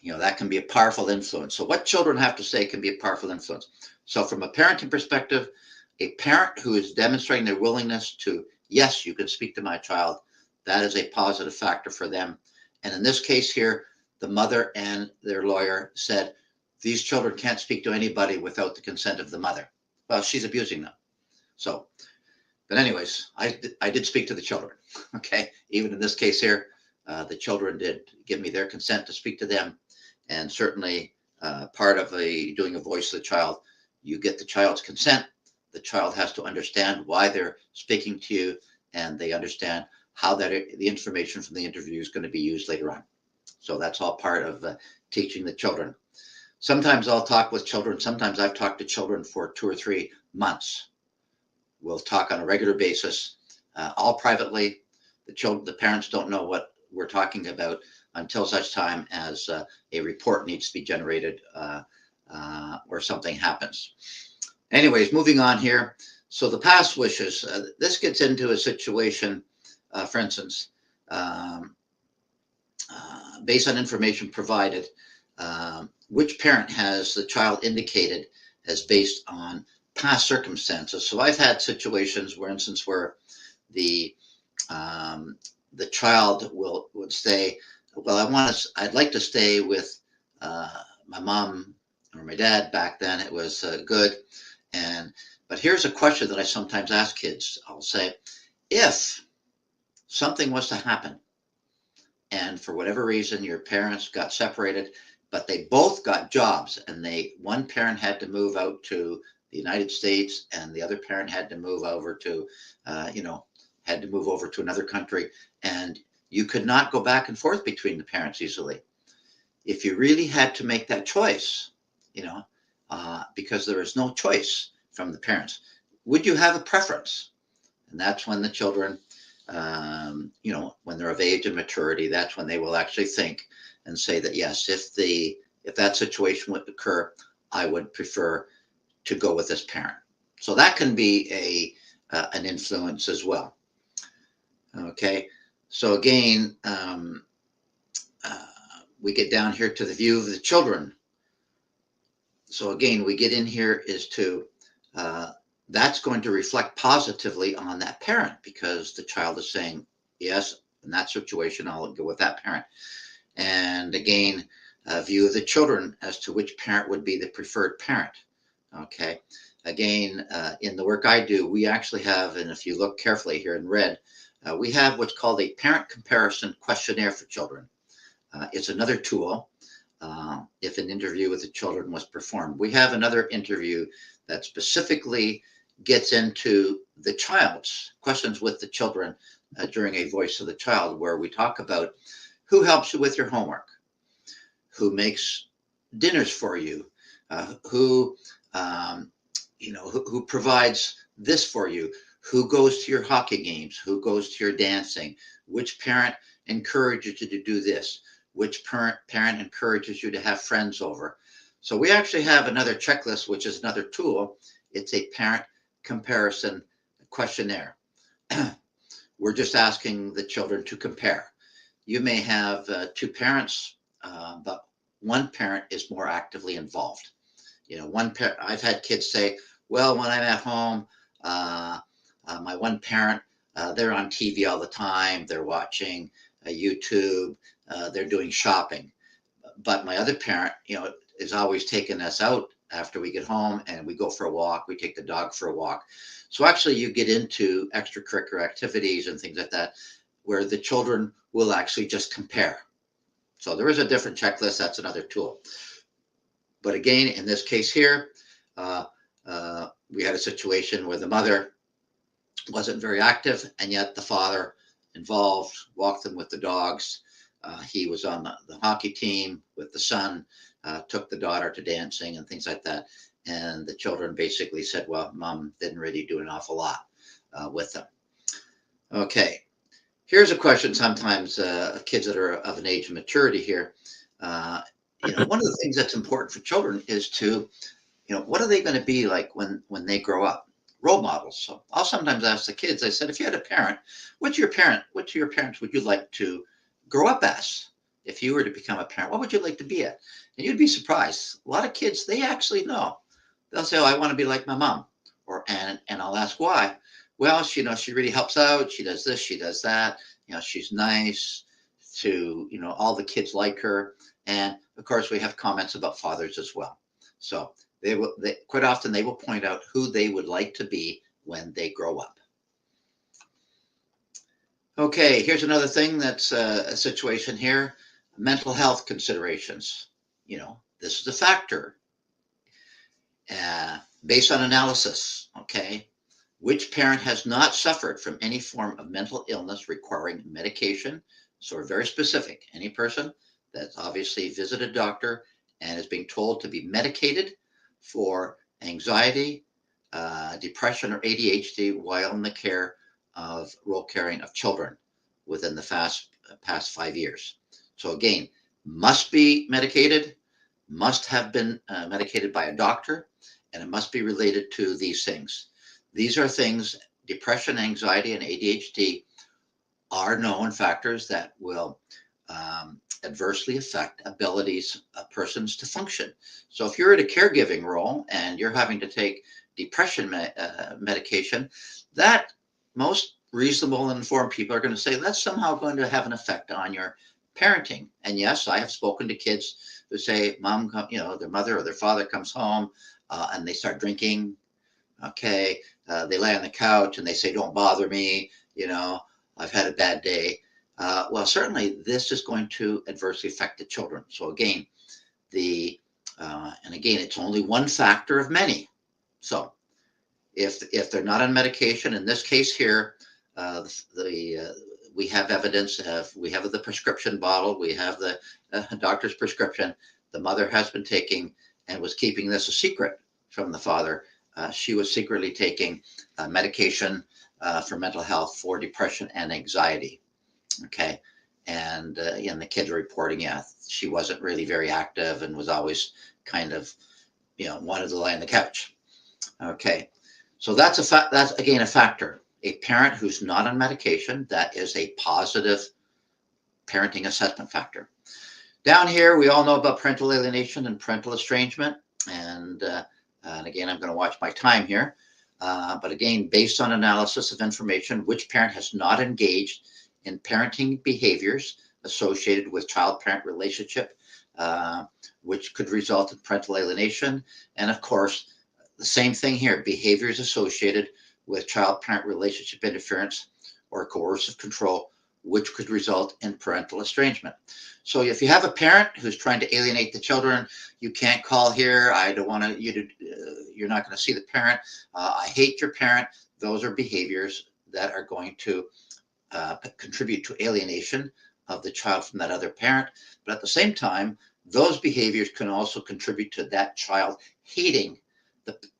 That can be a powerful influence. So what children have to say can be a powerful influence. So from a parenting perspective, A parent who is demonstrating their willingness to, yes, you can speak to my child, that is a positive factor for them. And in this case here, the mother and their lawyer said, these children can't speak to anybody without the consent of the mother. Well, she's abusing them. So, but anyways, I did speak to the children. Okay. Even in this case here, the children did give me their consent to speak to them. And certainly part of doing a voice of the child, you get the child's consent. The child has to understand why they're speaking to you, and they understand how the information from the interview is going to be used later on. So that's all part of teaching the children. Sometimes I'll talk with children. Sometimes I've talked to children for 2 or 3 months. We'll talk on a regular basis, all privately. The parents don't know what we're talking about until such time as a report needs to be generated or something happens. Anyways, moving on here. So the past wishes, this gets into a situation, for instance, based on information provided, which parent has the child indicated as based on past circumstances. So I've had situations, for instance, where the child would say, well, I'd like to stay with my mom or my dad. Back then it was good. But here's a question that I sometimes ask kids. I'll say, if something was to happen and for whatever reason your parents got separated, but they both got jobs, and one parent had to move out to the United States and the other parent had to move over to, had to move over to another country, and you could not go back and forth between the parents easily. If you really had to make that choice, because there is no choice from the parents, would you have a preference? And that's when the children, when they're of age and maturity, that's when they will actually think and say that, yes, if that situation would occur, I would prefer to go with this parent. So that can be an influence as well. Okay, so again, we get down here to the view of the children. So again, we get in here is to, that's going to reflect positively on that parent, because the child is saying, yes, in that situation, I'll go with that parent. And again, a view of the children as to which parent would be the preferred parent. Okay, again, in the work I do, we actually have, and if you look carefully here in red, we have what's called a parent comparison questionnaire for children. It's another tool if an interview with the children was performed. We have another interview that specifically gets into the child's questions with the children during a voice of the child, where we talk about who helps you with your homework, who makes dinners for you, who provides this for you, who goes to your hockey games, who goes to your dancing, which parent encourages you to do this, which parent encourages you to have friends over. So we actually have another checklist, which is another tool. It's a parent comparison questionnaire. We're just asking the children to compare. You may have 2 parents, but one parent is more actively involved. I've had kids say, well, when I'm at home, my one parent, they're on TV all the time. They're watching YouTube. They're doing shopping. But my other parent, is always taking us out after we get home, and we go for a walk. We take the dog for a walk. So actually you get into extracurricular activities and things like that, where the children will actually just compare. So there is a different checklist. That's another tool. But again, in this case here, we had a situation where the mother wasn't very active, and yet the father involved, walked them with the dogs. He was on the hockey team with the son, took the daughter to dancing and things like that. And the children basically said, well, mom didn't really do an awful lot with them. Okay, here's a question sometimes kids that are of an age of maturity here. One of the things that's important for children is to, what are they going to be like when they grow up? Role models. So I'll sometimes ask the kids, I said, if you had a parent, which of your parents would you like to grow up as? If you were to become a parent, what would you like to be at? And you'd be surprised. A lot of kids, they actually know. They'll say, oh, I want to be like my mom, And I'll ask why. Well, she really helps out. She does this, she does that. She's nice to, all the kids like her. And of course, we have comments about fathers as well. So quite often they will point out who they would like to be when they grow up. Okay, here's another thing that's a situation here. Mental health considerations. This is a factor. Based on analysis, okay, which parent has not suffered from any form of mental illness requiring medication? So we're very specific. Any person that's obviously visited a doctor and is being told to be medicated for anxiety, depression, or ADHD while in the care of role caring of children within the past 5 years. So again, must be medicated, must have been medicated by a doctor, and it must be related to these things. These are things, depression, anxiety, and ADHD are known factors that will adversely affect abilities of persons to function. So if you're in a caregiving role and you're having to take depression medication, that most reasonable and informed people are going to say that's somehow going to have an effect on your parenting. And yes, I have spoken to kids who say, Mom, their mother or their father comes home and they start drinking. Okay, they lay on the couch and they say, don't bother me, I've had a bad day. Well, certainly this is going to adversely affect the children. So again, it's only one factor of many. So if they're not on medication, in this case here, we have evidence we have the prescription bottle, we have the doctor's prescription. The mother has been taking and was keeping this a secret from the father. She was secretly taking medication for mental health for depression and anxiety. Okay. And the kids are reporting, she wasn't really very active and was always kind of, wanted to lie on the couch. Okay. So that's again a factor. A parent who's not on medication, that is a positive parenting assessment factor. Down here, we all know about parental alienation and parental estrangement. And again, I'm going to watch my time here. But again, based on analysis of information, which parent has not engaged in parenting behaviors associated with child-parent relationship, which could result in parental alienation. And of course, the same thing here, behaviors associated with child-parent relationship interference or coercive control, which could result in parental estrangement. So if you have a parent who's trying to alienate the children, you can't call here. I don't want you're not going to see the parent. I hate your parent. Those are behaviors that are going to contribute to alienation of the child from that other parent. But at the same time, those behaviors can also contribute to that child hating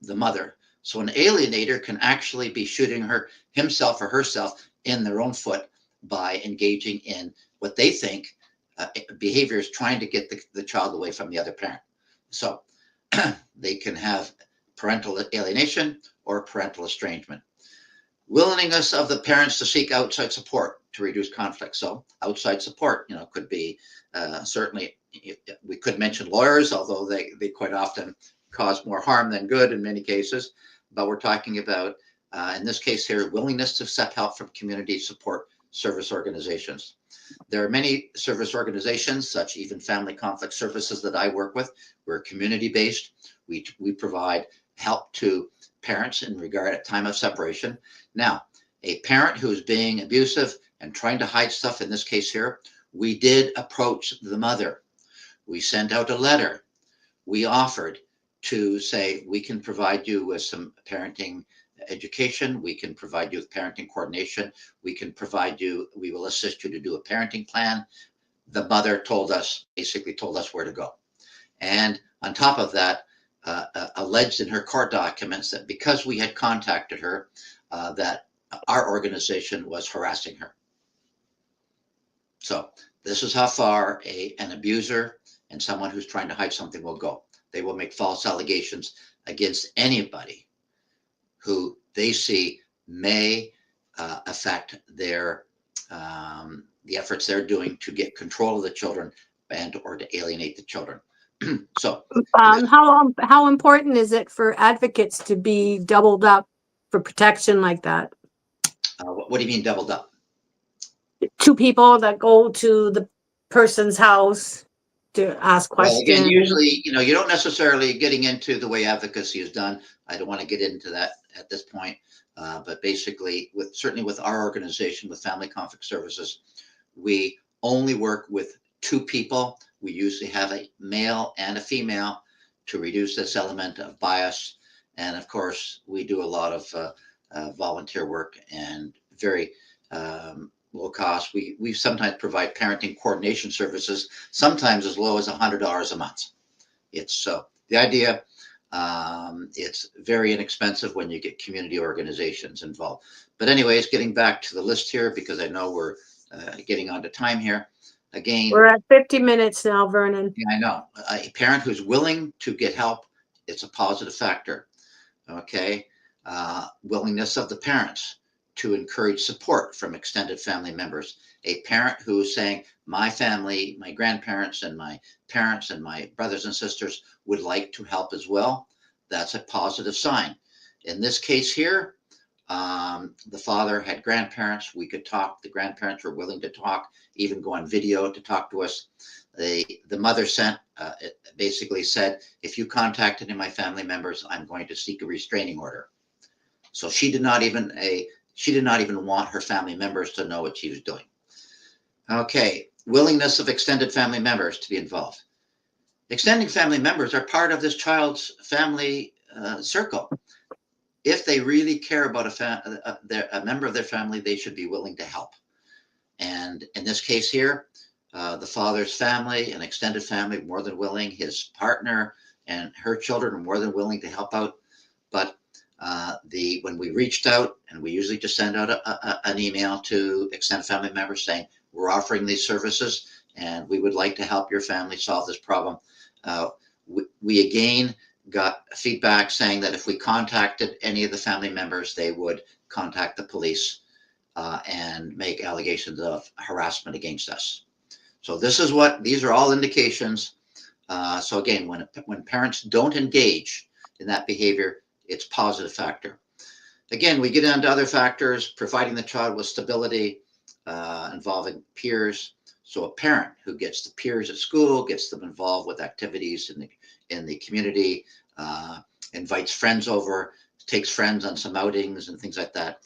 the mother. So an alienator can actually be shooting himself or herself in their own foot by engaging in what they think behaviors trying to get the child away from the other parent. So they can have parental alienation or parental estrangement. Willingness of the parents to seek outside support to reduce conflict. So outside support, could be certainly, we could mention lawyers, although they quite often cause more harm than good in many cases. But we're talking about, in this case here, willingness to accept help from community support service organizations. There are many service organizations, such even family conflict services that I work with. We're community-based. We provide help to parents in regard at time of separation. Now, a parent who is being abusive and trying to hide stuff, in this case here, we did approach the mother. We sent out a letter. We offered to say, we can provide you with some parenting education. We can provide you with parenting coordination. We will assist you to do a parenting plan. The mother basically told us where to go. And on top of that, alleged in her court documents that because we had contacted her, that our organization was harassing her. So this is how far an abuser and someone who's trying to hide something will go. They will make false allegations against anybody who they see may affect the efforts they're doing to get control of the children or to alienate the children. So How important is it for advocates to be doubled up for protection like that? what do you mean doubled up? Two people that go to the person's house to ask Well, again, questions. usually, you don't necessarily getting into the way advocacy is done. I don't want to get into that at this point. But basically, certainly with our organization, with Family Conflict Services, we only work with two people. We usually have a male and a female to reduce this element of bias. And of course, we do a lot of volunteer work and very low cost. We sometimes provide parenting coordination services, sometimes as low as $100 a month. It's so the idea. It's very inexpensive when you get community organizations involved. But anyways, getting back to the list here, because I know we're getting onto time here. Again, We're at 50 minutes now, Vernon. yeah, I know. A parent who's willing to get help, it's a positive factor. Okay. Willingness of the parents to encourage support from extended family members. A parent who is saying, my family, my grandparents and my parents and my brothers and sisters would like to help as well. That's a positive sign. In this case here, the father had grandparents. We could talk. The grandparents were willing to talk, even go on video to talk to us. The mother it basically said, if you contact any of my family members, I'm going to seek a restraining order. So she did not even want her family members to know what she was doing. Okay, willingness of extended family members to be involved. Extended family members are part of this child's family circle. If they really care about a member of their family, they should be willing to help. And in this case here, the father's family and extended family more than willing. His partner and her children are more than willing to help out. But when we reached out, and we usually just send out an email to extended family members saying, we're offering these services and we would like to help your family solve this problem. We again got feedback saying that if we contacted any of the family members, they would contact the police and make allegations of harassment against us. So these are all indications. So again, when parents don't engage in that behavior, it's a positive factor. Again, we get into other factors, providing the child with stability, involving peers. So a parent who gets the peers at school, gets them involved with activities in the community, invites friends over, takes friends on some outings and things like that.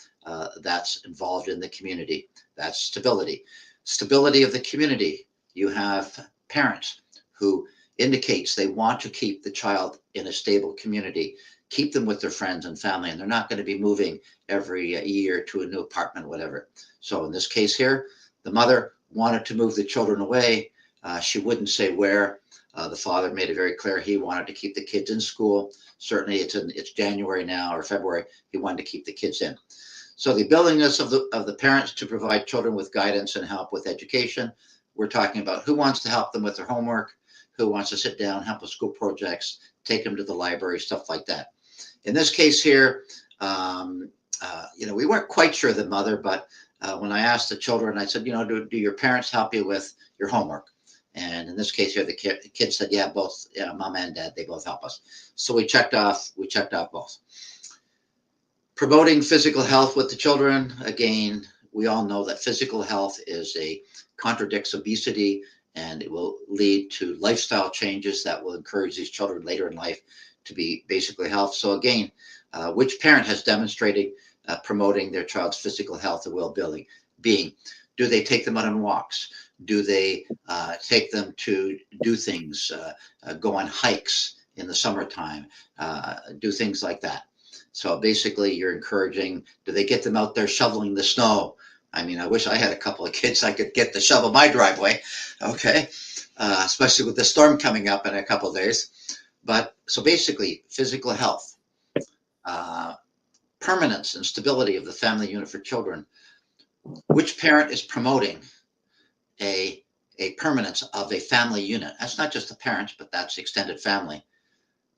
That's involved in the community. That's stability. Stability of the community. You have parents who indicates they want to keep the child in a stable community, keep them with their friends and family, and they're not going to be moving every year to a new apartment, whatever. So in this case here, the mother wanted to move the children away. She wouldn't say where. The father made it very clear he wanted to keep the kids in school. Certainly it's January now or February. He wanted to keep the kids in. So the willingness of the parents to provide children with guidance and help with education. We're talking about who wants to help them with their homework, who wants to sit down, help with school projects, take them to the library, stuff like that. In this case here, we weren't quite sure the mother, but when I asked the children, I said, do your parents help you with your homework? And in this case here, the kids said, yeah, both mom and dad, they both help us. So we checked off both. Promoting physical health with the children. Again, we all know that physical health contradicts obesity, and it will lead to lifestyle changes that will encourage these children later in life to be basically health. So again, which parent has demonstrated promoting their child's physical health and well-being? Do they take them out on walks? Do they take them to do things, go on hikes in the summertime, do things like that? So basically you're encouraging, do they get them out there shoveling the snow? I mean, I wish I had a couple of kids I could get to shovel my driveway, okay? Especially with the storm coming up in a couple of days. But so basically physical health, permanence and stability of the family unit for children. Which parent is promoting a permanence of a family unit? That's not just the parents, but that's extended family.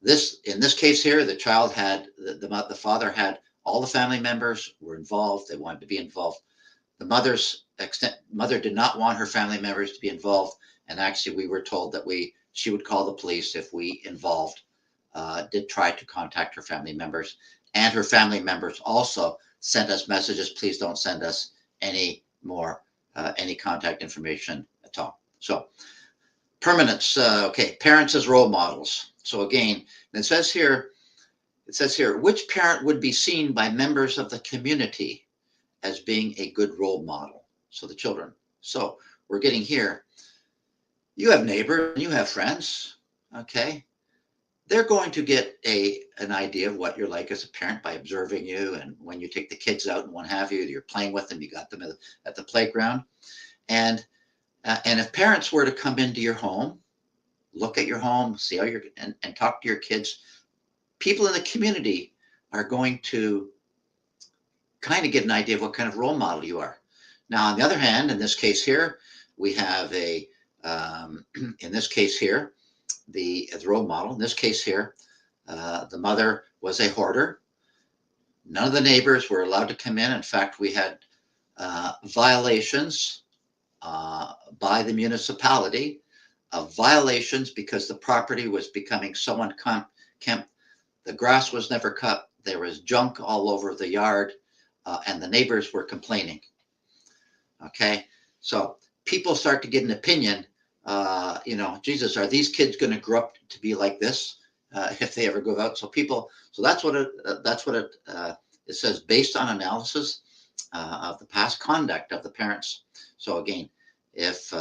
In this case here, the child had the father had all the family members were involved. They wanted to be involved. The mother did not want her family members to be involved, and actually we were told that she would call the police if we involved did try to contact her family members. And her family members also sent us messages, please don't send us any more, any contact information at all. So permanence, okay, parents as role models. So again, it says here, which parent would be seen by members of the community as being a good role model? So the children. So we're getting here, you have neighbors, you have friends, okay? They're going to get an idea of what you're like as a parent by observing you, and when you take the kids out and what have you, you're playing with them, you got them at the playground. And if parents were to come into your home, look at your home, see how you're, and talk to your kids, people in the community are going to kind of get an idea of what kind of role model you are. Now, on the other hand, in this case here, we have in this case here, the role model. In this case here, the mother was a hoarder. None of the neighbors were allowed to come in. In fact, we had violations by the municipality of violations because the property was becoming so unkempt. The grass was never cut. There was junk all over the yard, and the neighbors were complaining. Okay, so people start to get an opinion. Jesus, are these kids going to grow up to be like this if they ever go out? So that's what it says, based on analysis of the past conduct of the parents. So again, if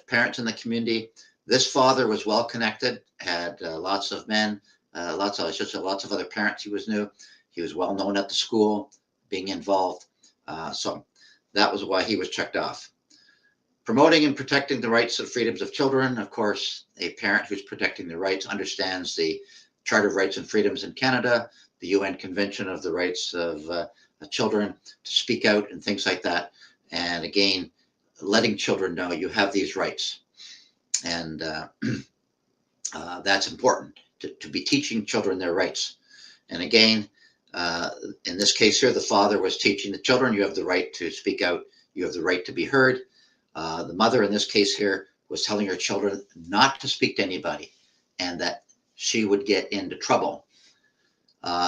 parents in the community, this father was well connected, had lots of men, lots of other parents he knew. He was well known at the school, being involved. So that was why he was checked off. Promoting and protecting the rights and freedoms of children. Of course, a parent who's protecting the rights understands the Charter of Rights and Freedoms in Canada, the UN Convention of the Rights of Children to speak out and things like that. And again, letting children know you have these rights. And that's important to be teaching children their rights. And again, in this case here, the father was teaching the children, you have the right to speak out, you have the right to be heard. The mother in this case here was telling her children not to speak to anybody and that she would get into trouble.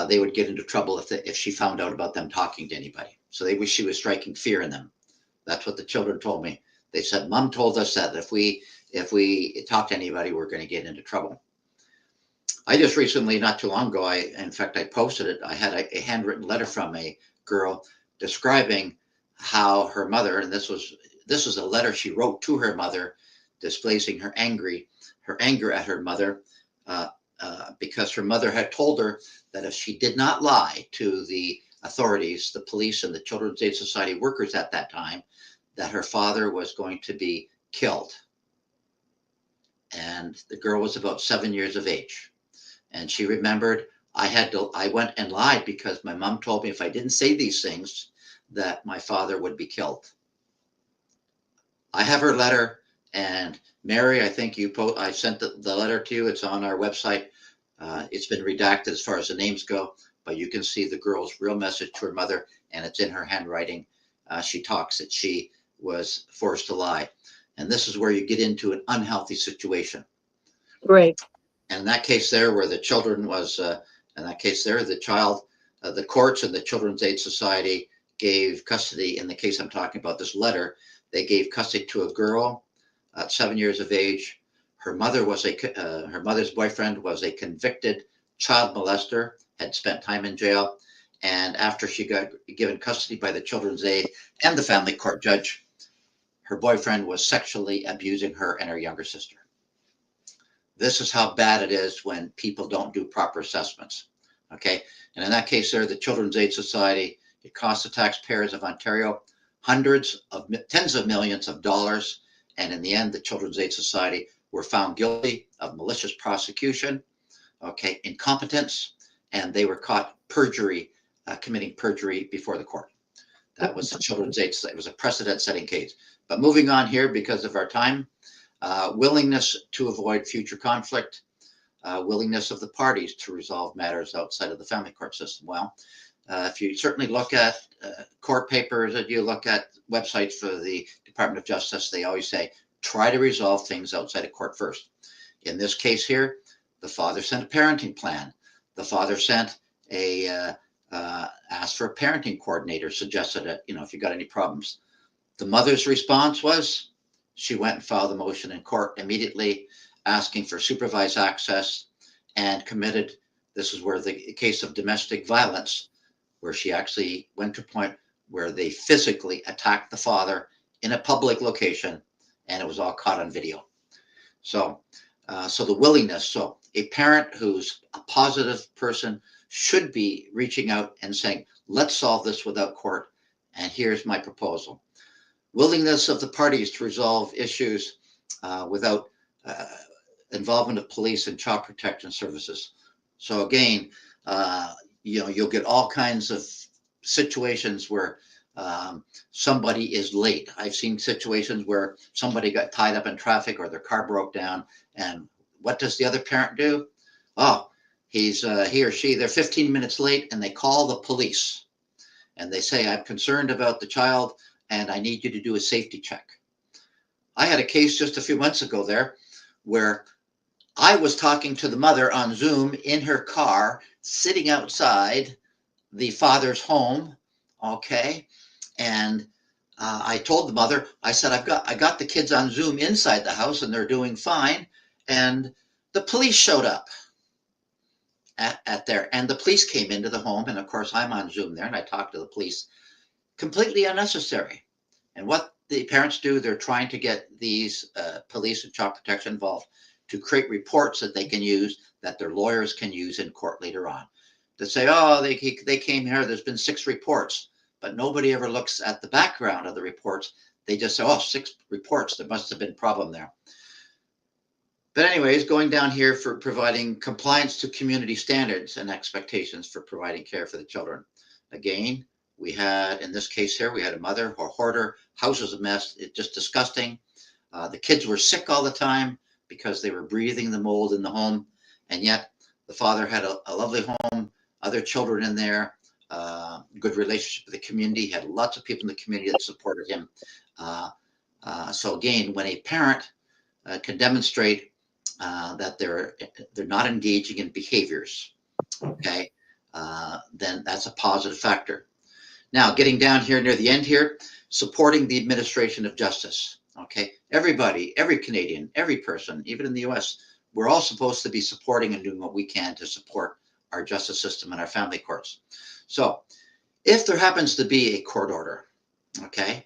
They would get into trouble if she found out about them talking to anybody. So they wish she was striking fear in them. That's what the children told me. They said, Mom told us that if we talk to anybody, we're going to get into trouble. I just recently, not too long ago, in fact, I posted it. I had a handwritten letter from a girl describing how her mother, and this was a letter she wrote to her mother, displacing her anger at her mother, because her mother had told her that if she did not lie to the authorities, the police and the Children's Aid Society workers at that time, that her father was going to be killed. And the girl was about 7 years of age. And she remembered, I went and lied because my mom told me if I didn't say these things, that my father would be killed. I have her letter, and Mary, I think I sent the letter to you. It's on our website. It's been redacted as far as the names go, but you can see the girl's real message to her mother, and it's in her handwriting. She talks that she was forced to lie. And this is where you get into an unhealthy situation. Right. And in that case there, where the children was, in that case there, the child, the courts and the Children's Aid Society gave custody. In the case I'm talking about, this letter, they gave custody to a girl at 7 years of age. Her mother's boyfriend was a convicted child molester, had spent time in jail. And after she got given custody by the Children's Aid and the family court judge, her boyfriend was sexually abusing her and her younger sister. This is how bad it is when people don't do proper assessments. Okay. And in that case there, the Children's Aid Society, it cost the taxpayers of Ontario tens of millions of dollars. And in the end, the Children's Aid Society were found guilty of malicious prosecution, okay, incompetence, and they were caught committing perjury before the court. That was the Children's Aid Society. It was a precedent-setting case. But moving on here, because of our time, willingness to avoid future conflict, willingness of the parties to resolve matters outside of the family court system. Well, if you certainly look at court papers, and you look at websites for the Department of Justice, they always say, try to resolve things outside of court first. In this case here, the father sent a parenting plan. The father sent asked for a parenting coordinator, suggested that, if you got any problems. The mother's response was she went and filed a motion in court immediately, asking for supervised access, and committed, this is where the case of domestic violence, where she actually went to a point where they physically attacked the father in a public location, and it was all caught on video. So the willingness, so a parent who's a positive person should be reaching out and saying, let's solve this without court, and here's my proposal. Willingness of the parties to resolve issues without involvement of police and child protection services. So again, you'll get all kinds of situations where somebody is late. I've seen situations where somebody got tied up in traffic or their car broke down, and what does the other parent do? Oh, he or she, they're 15 minutes late, and they call the police and they say, I'm concerned about the child and I need you to do a safety check. I had a case just a few months ago there where I was talking to the mother on Zoom in her car, sitting outside the father's home. Okay. And I told the mother, I said, I got the kids on Zoom inside the house and they're doing fine. And the police showed up at there, and the police came into the home. And of course, I'm on Zoom there and I talked to the police. Completely unnecessary. And what the parents do, they're trying to get these police and child protection involved to create reports that they can use, that their lawyers can use in court later on. To say, oh, they came here, there's been 6 reports, but nobody ever looks at the background of the reports. They just say, oh, 6 reports, there must have been a problem there. But anyways, going down here for providing compliance to community standards and expectations for providing care for the children. Again, we had, in this case here, we had a mother, a hoarder, house was a mess, it's just disgusting. The kids were sick all the time because they were breathing the mold in the home. And yet the father had a lovely home, other children in there, good relationship with the community, had lots of people in the community that supported him. So again, when a parent can demonstrate that they're not engaging in behaviors, okay, then that's a positive factor. Now, getting down here near the end here, supporting the administration of justice. Okay, everybody, every Canadian, every person, even in the US, we're all supposed to be supporting and doing what we can to support our justice system and our family courts. So if there happens to be a court order, okay,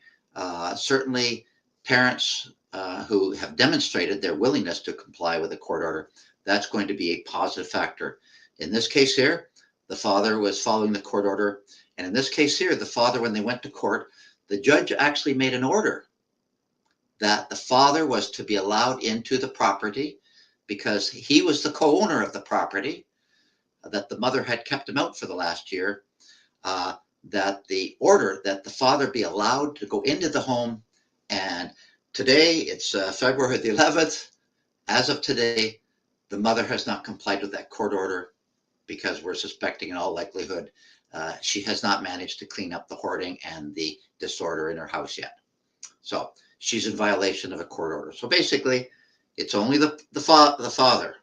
certainly parents who have demonstrated their willingness to comply with a court order, that's going to be a positive factor. In this case here, the father was following the court order. And in this case here, the father, when they went to court, the judge actually made an order that the father was to be allowed into the property because he was the co-owner of the property, that the mother had kept him out for the last year, that the order that the father be allowed to go into the home. And today, it's February the 11th. As of today, the mother has not complied with that court order because we're suspecting in all likelihood she has not managed to clean up the hoarding and the disorder in her house yet. So she's in violation of a court order. So basically, it's only the father.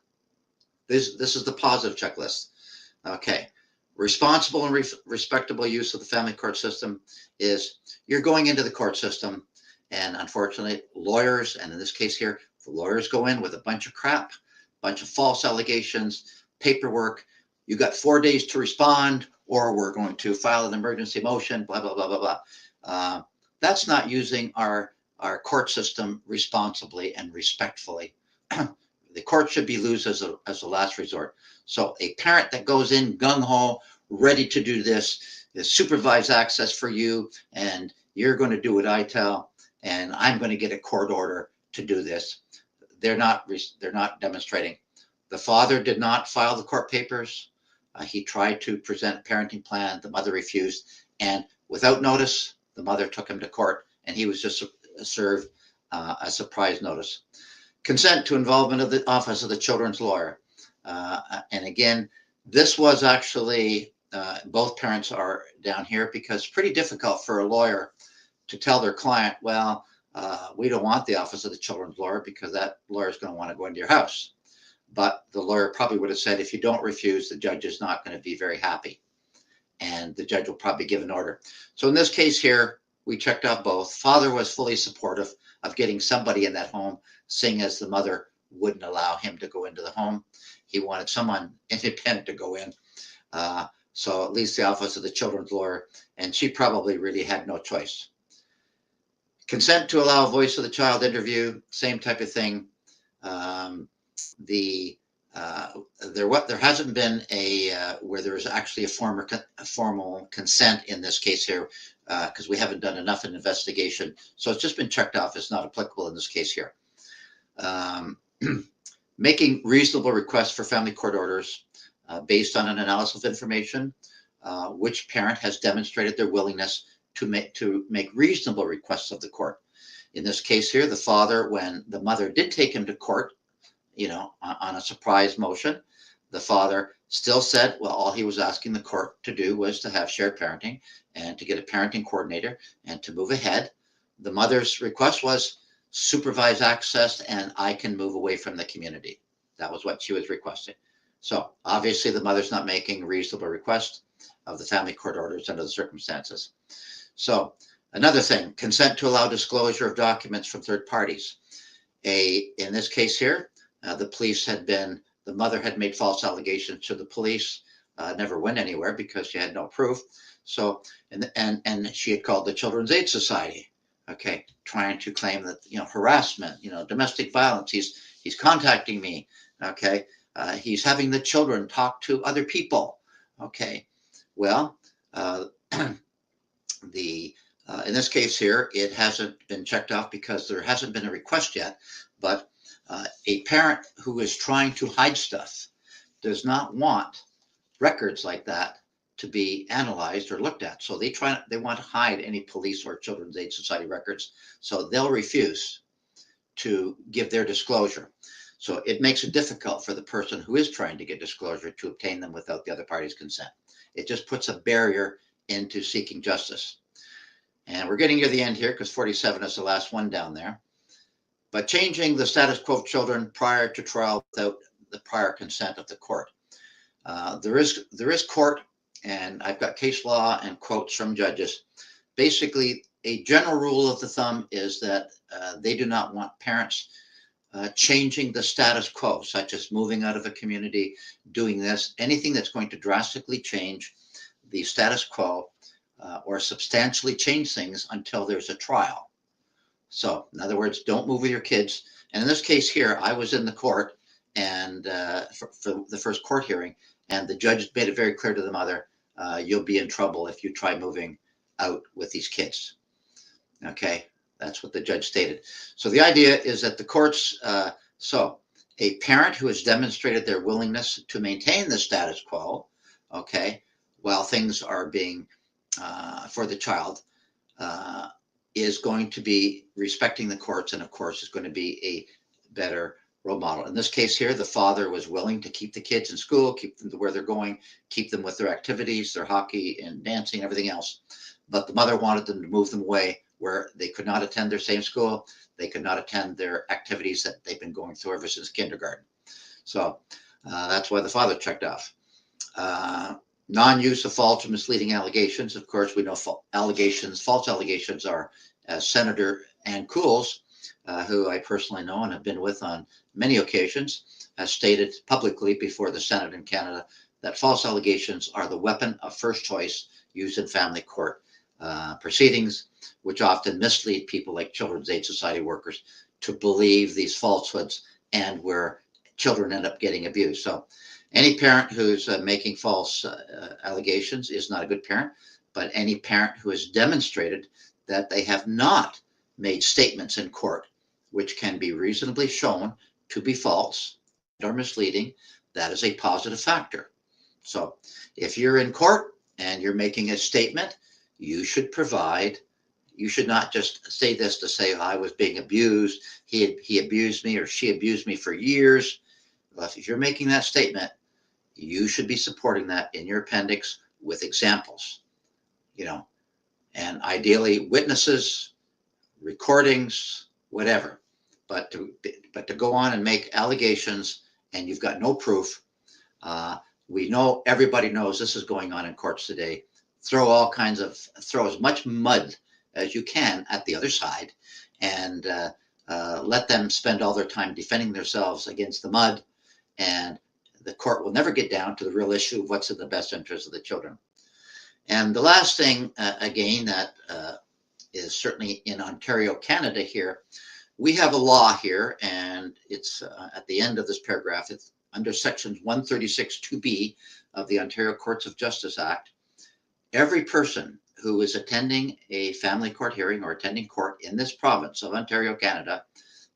This is the positive checklist. Okay. Responsible and respectable use of the family court system is you're going into the court system, and unfortunately, lawyers, and in this case here, the lawyers go in with a bunch of crap, bunch of false allegations, paperwork. You got 4 days to respond, or we're going to file an emergency motion, blah, blah, blah, blah, blah. That's not using our court system responsibly and respectfully. The court should be used as a last resort. So a parent that goes in gung-ho, ready to do this, is supervised access for you, and you're going to do what I tell, and I'm going to get a court order to do this. They're not demonstrating. The father did not file the court papers. He tried to present a parenting plan. The mother refused, and without notice, the mother took him to court, and he was just served a surprise notice. Consent to involvement of the Office of the Children's Lawyer. And again, this was actually, both parents are down here because it's pretty difficult for a lawyer to tell their client, well, we don't want the Office of the Children's Lawyer because that lawyer is going to want to go into your house. but the lawyer probably would have said, if you don't refuse, the judge is not going to be very happy, and the judge will probably give an order. So in this case here, we checked off both. Father was fully supportive of getting somebody in that home, seeing as the mother wouldn't allow him to go into the home. He wanted someone independent to go in. So at least the office of the children's lawyer, and she probably really had no choice. Consent to allow a voice of the child interview, same type of thing. There hasn't been where there is actually a formal consent in this case here, because we haven't done enough in investigation. So it's just been checked off as not applicable in this case here. Making reasonable requests for family court orders based on an analysis of information, which parent has demonstrated their willingness to make reasonable requests of the court. In this case here, the father, when the mother did take him to court, on a surprise motion, the father still said, well, all he was asking the court to do was to have shared parenting and to get a parenting coordinator and to move ahead. The mother's request was supervised access, and I can move away from the community. That was what she was requesting. So obviously the mother's not making a reasonable request of the family court orders under the circumstances. So another thing, consent to allow disclosure of documents from third parties. In this case here, the mother had made false allegations to the police, never went anywhere because she had no proof. So, and she had called the Children's Aid Society, okay, trying to claim that, harassment, domestic violence, he's contacting me, okay, he's having the children talk to other people, okay. Well, in this case here, it hasn't been checked off because there hasn't been a request yet, but a parent who is trying to hide stuff does not want records like that to be analyzed or looked at. So they want to hide any police or Children's Aid Society records. So they'll refuse to give their disclosure. So it makes it difficult for the person who is trying to get disclosure to obtain them without the other party's consent. It just puts a barrier into seeking justice. And we're getting near the end here because 47 is the last one down there. But changing the status quo of children prior to trial without the prior consent of the court. There is court, and I've got case law and quotes from judges. Basically, a general rule of the thumb is that they do not want parents changing the status quo, such as moving out of a community, doing this, anything that's going to drastically change the status quo or substantially change things until there's a trial. So, in other words, don't move with your kids. And in this case here, I was in the court and for the first court hearing, and the judge made it very clear to the mother, you'll be in trouble if you try moving out with these kids. Okay, that's what the judge stated. So the idea is that the courts, so a parent who has demonstrated their willingness to maintain the status quo, okay, while things are being, for the child, is going to be respecting the courts, and of course is going to be a better role model. In this case here, the father was willing to keep the kids in school, keep them to where they're going, keep them with their activities, their hockey and dancing, everything else. But the mother wanted them to move them away where they could not attend their same school, they could not attend their activities that they've been going through ever since kindergarten. So that's why the father checked off. Non-use of false or misleading allegations. Of course, we know false allegations are, as Senator Ann Cools, who I personally know and have been with on many occasions, has stated publicly before the Senate in Canada that false allegations are the weapon of first choice used in family court proceedings, which often mislead people like Children's Aid Society workers to believe these falsehoods, and where children end up getting abused. So any parent who's making false allegations is not a good parent, but any parent who has demonstrated that they have not made statements in court which can be reasonably shown to be false or misleading, that is a positive factor. So if you're in court and you're making a statement, you should not just say this to say, I was being abused, he abused me or she abused me for years. If you're making that statement, you should be supporting that in your appendix with examples, and ideally witnesses, recordings, whatever. But to go on and make allegations and you've got no proof, we know, everybody knows this is going on in courts today. Throw as much mud as you can at the other side, and let them spend all their time defending themselves against the mud, and the court will never get down to the real issue of what's in the best interest of the children. And the last thing, again, that is certainly in Ontario, Canada here, we have a law here, and it's at the end of this paragraph, it's under sections 136 2B of the Ontario Courts of Justice Act. Every person who is attending a family court hearing or attending court in this province of Ontario, Canada,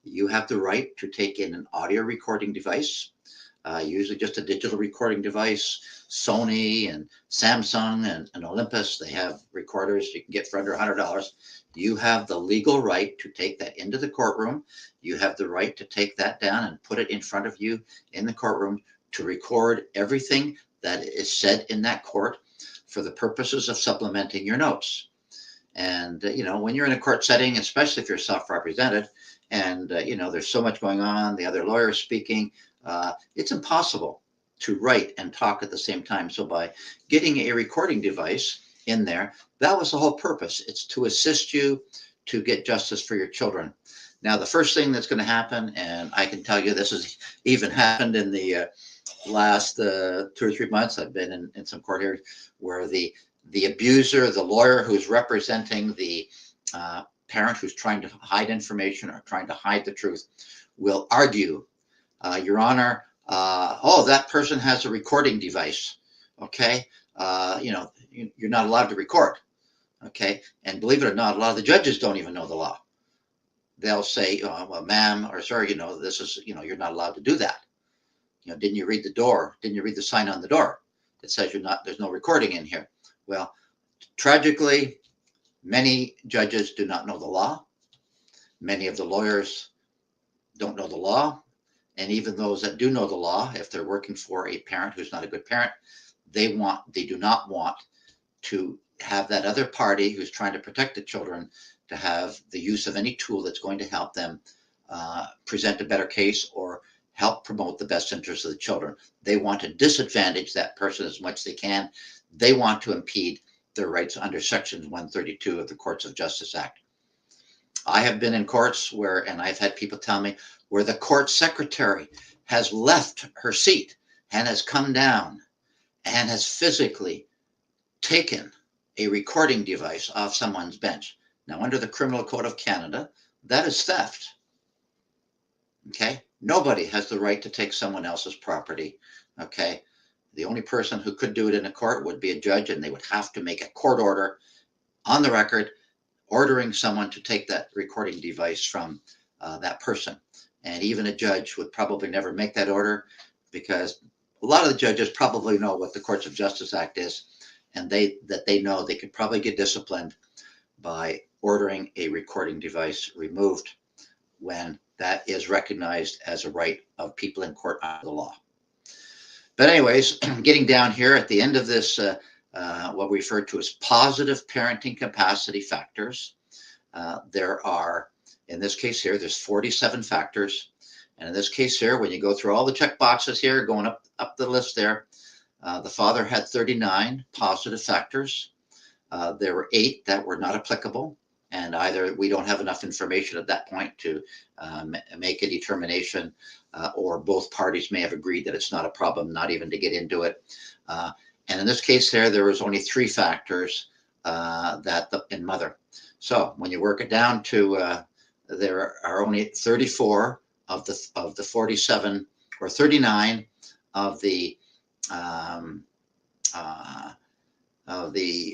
you have the right to take in an audio recording device, usually just a digital recording device. Sony and Samsung and Olympus, they have recorders you can get for under $100. You have the legal right to take that into the courtroom. You have the right to take that down and put it in front of you in the courtroom to record everything that is said in that court for the purposes of supplementing your notes. And, when you're in a court setting, especially if you're self-represented and, there's so much going on, the other lawyers speaking, it's impossible to write and talk at the same time. So by getting a recording device in there, that was the whole purpose. It's to assist you to get justice for your children. Now, the first thing that's going to happen, and I can tell you this has even happened in the last 2 or 3 months, I've been in some court hearings where the abuser, the lawyer who's representing the parent who's trying to hide information or trying to hide the truth will argue, Your Honor, that person has a recording device. Okay. You're not allowed to record. Okay. And believe it or not, a lot of the judges don't even know the law. They'll say, well, ma'am, or sir, this is, you're not allowed to do that. Didn't you read the door? Didn't you read the sign on the door? It says there's no recording in here. Well, tragically, many judges do not know the law. Many of the lawyers don't know the law. And even those that do know the law, if they're working for a parent who's not a good parent, they do not want to have that other party who's trying to protect the children to have the use of any tool that's going to help them present a better case or help promote the best interests of the children. They want to disadvantage that person as much as they can. They want to impede their rights under sections 132 of the Courts of Justice Act. I have been in courts and I've had people tell me, where the court secretary has left her seat and has come down and has physically taken a recording device off someone's bench. Now, under the Criminal Code of Canada, that is theft. Okay? Nobody has the right to take someone else's property. Okay? The only person who could do it in a court would be a judge, and they would have to make a court order on the record ordering someone to take that recording device from that person. And even a judge would probably never make that order, because a lot of the judges probably know what the Courts of Justice Act is, and they know they could probably get disciplined by ordering a recording device removed when that is recognized as a right of people in court under the law. But anyways, getting down here at the end of this, what we refer to as positive parenting capacity factors, there are, in this case here, there's 47 factors. And in this case here, when you go through all the check boxes here, going up the list there, the father had 39 positive factors. There were 8 that were not applicable. And either we don't have enough information at that point to make a determination, or both parties may have agreed that it's not a problem, not even to get into it. And in this case there was only 3 factors in mother. So when you work it down to there are only 34 of the 47, or 39 of the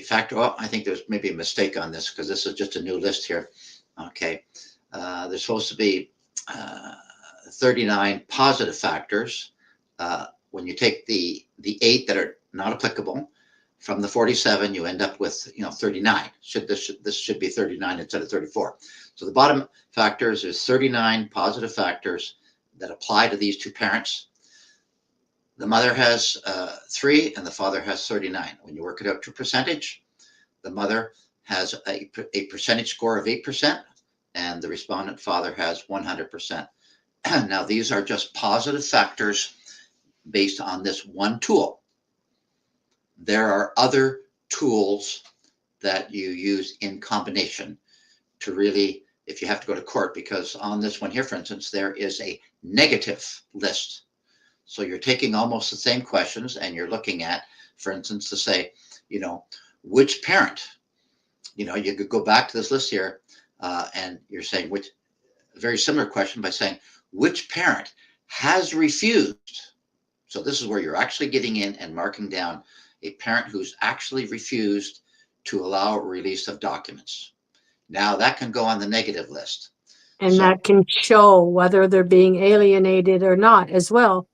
factor. Oh, I think there's maybe a mistake on this, because this is just a new list here. Okay, there's supposed to be 39 positive factors. When you take the 8 that are not applicable from the 47, you end up with 39. This should be 39 instead of 34. So the bottom factors is 39 positive factors that apply to these 2 parents. The mother has 3 and the father has 39. When you work it out to percentage, the mother has a percentage score of 8% and the respondent father has 100%. Now, these are just positive factors based on this one tool. There are other tools that you use in combination to really, if you have to go to court, because on this one here, for instance, there is a negative list. So you're taking almost the same questions and you're looking at, for instance, to say, which parent, you could go back to this list here and you're saying which, a very similar question by saying, which parent has refused? So this is where you're actually getting in and marking down a parent who's actually refused to allow release of documents. Now that can go on the negative list. And So, that can show whether they're being alienated or not as well.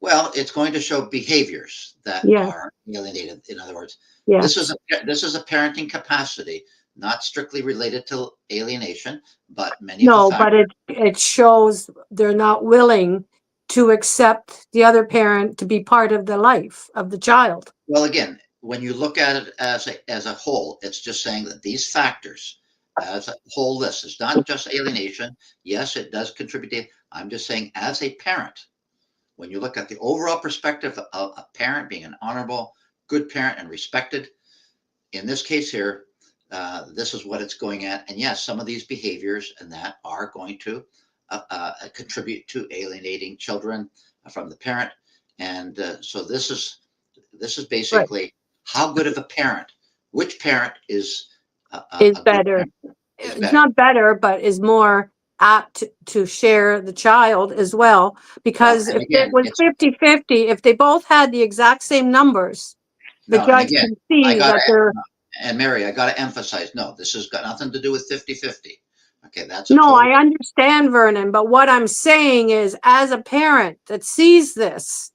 well, it's going to show behaviors that Yeah. are alienated. In other words, Yes. this is a parenting capacity, not strictly related to alienation, but many No, of the but it shows they're not willing to accept the other parent to be part of the life of the child. Well, again, when you look at it as a whole, it's just saying that these factors as a whole list, it's not just alienation. Yes, it does contribute to, I'm just saying as a parent, when you look at the overall perspective of a parent being an honorable, good parent and respected, in this case here, this is what it's going at. And yes, some of these behaviors and that are going to contribute to alienating children from the parent. And so this is basically how good of a parent, which parent is Is a good better. parent, is It's better. not better, but is more apt to share the child as well. Because Well, and if it again, was it's 50-50, if they both had the exact same numbers, the no, and judge again, can I see got that they're. and Mary, I got to emphasize, no, this has got nothing to do with 50-50. Okay, that's a No, total. I understand, Vernon, but what I'm saying is, as a parent that sees this,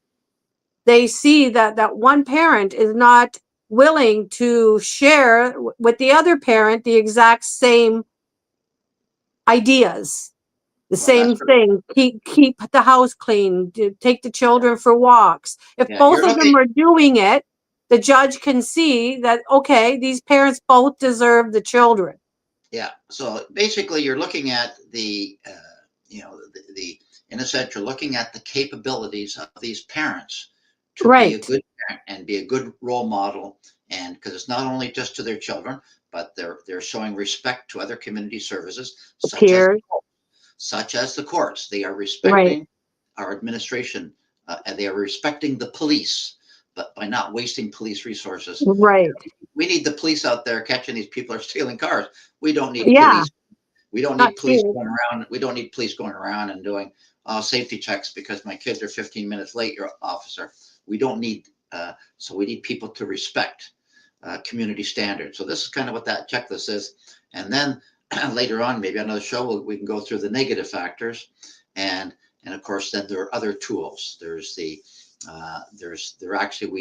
they see that one parent is not willing to share with the other parent the exact same ideas, the Well, same thing. Keep the house clean, take the children for walks. If yeah, both you're of looking. them are doing it, the judge can see that, okay, these parents both deserve the children. Yeah. So basically, you're looking at the in a sense, you're looking at the capabilities of these parents to be a Right. good parent and be a good role model. And because it's not only just to their children, but they're showing respect to other community services, Peers. such as the courts. They are Right. respecting our administration, and they are respecting the police, but by not wasting police resources. Right. We need the police out there catching these people who are stealing cars. We don't need Yeah. police. We don't Not need police cheating. going around. We don't need police going around and doing safety checks because my kids are 15 minutes late, your officer. We don't need, so we need people to respect community standards. So this is kind of what that checklist is. And then later on, maybe on another show, we can go through the negative factors. And of course, then there are other tools. We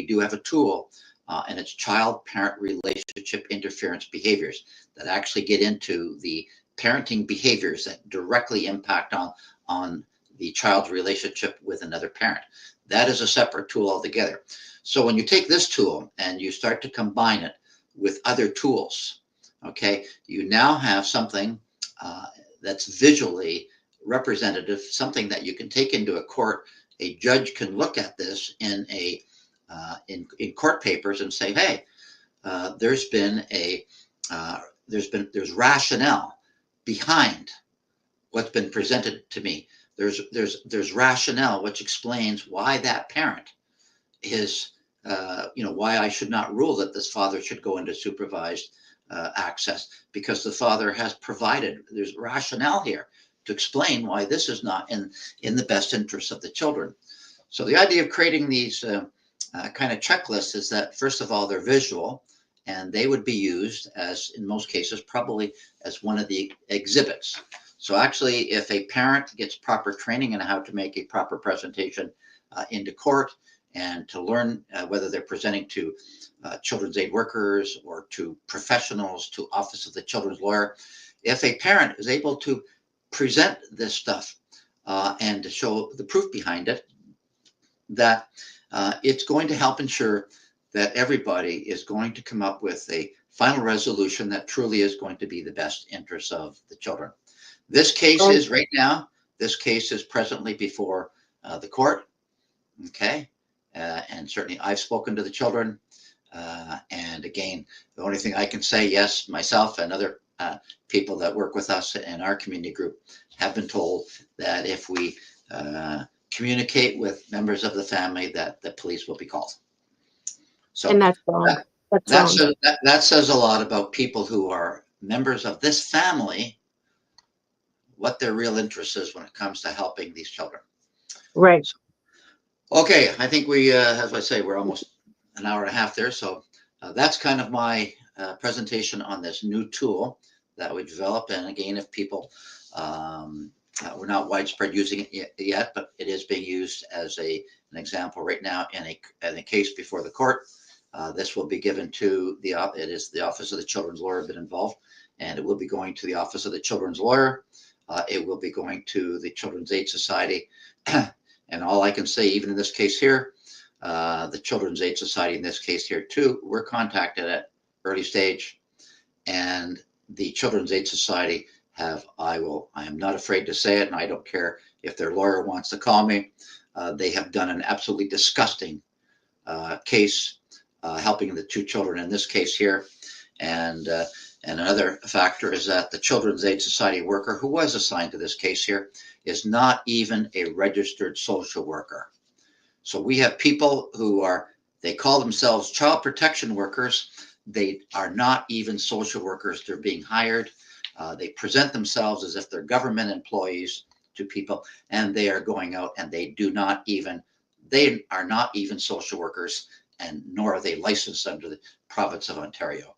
do have a tool and it's child-parent relationship interference behaviors that actually get into the parenting behaviors that directly impact on the child's relationship with another parent. That is a separate tool altogether. So when you take this tool and you start to combine it with other tools, okay, you now have something that's visually representative, something that you can take into a court. A judge can look at this in court papers and say, hey, there's rationale behind what's been presented to me. There's rationale which explains why that parent is, why I should not rule that this father should go into supervised access, because the father has provided. There's rationale here to explain why this is not in the best interest of the children. So the idea of creating these kind of checklists is that, first of all, they're visual, and they would be used as, in most cases, probably as one of the exhibits. So actually, if a parent gets proper training in how to make a proper presentation into court and to learn whether they're presenting to children's aid workers or to professionals, to Office of the Children's Lawyer, if a parent is able to present this stuff and to show the proof behind it, that it's going to help ensure that everybody is going to come up with a final resolution that truly is going to be the best interest of the children. This case is right now This case is presently before the court. Okay. And certainly I've spoken to the children. And again, the only thing I can say, yes, myself and other people that work with us in our community group have been told that if we communicate with members of the family, that the police will be called. So And that's wrong. That's wrong. that says a lot about people who are members of this family, what their real interest is when it comes to helping these children. Right. Okay, I think we, as I say, we're almost an hour and a half there. So that's kind of my presentation on this new tool that we developed. And again, if people, we're not widespread using it yet, but it is being used as an example right now in a case before the court. This will be given to the Office of the Children's Lawyer been involved, and it will be going to the Office of the Children's Lawyer. It will be going to the Children's Aid Society. And all I can say, even in this case here, the Children's Aid Society in this case here too, were contacted at early stage, and the Children's Aid Society I am not afraid to say it, and I don't care if their lawyer wants to call me. They have done an absolutely disgusting case helping the two children in this case here. And another factor is that the Children's Aid Society worker who was assigned to this case here is not even a registered social worker. So we have people who they call themselves child protection workers. They are not even social workers. They're being hired. They present themselves as if they're government employees to people, and they are going out and they are not even social workers, and nor are they licensed under the province of Ontario.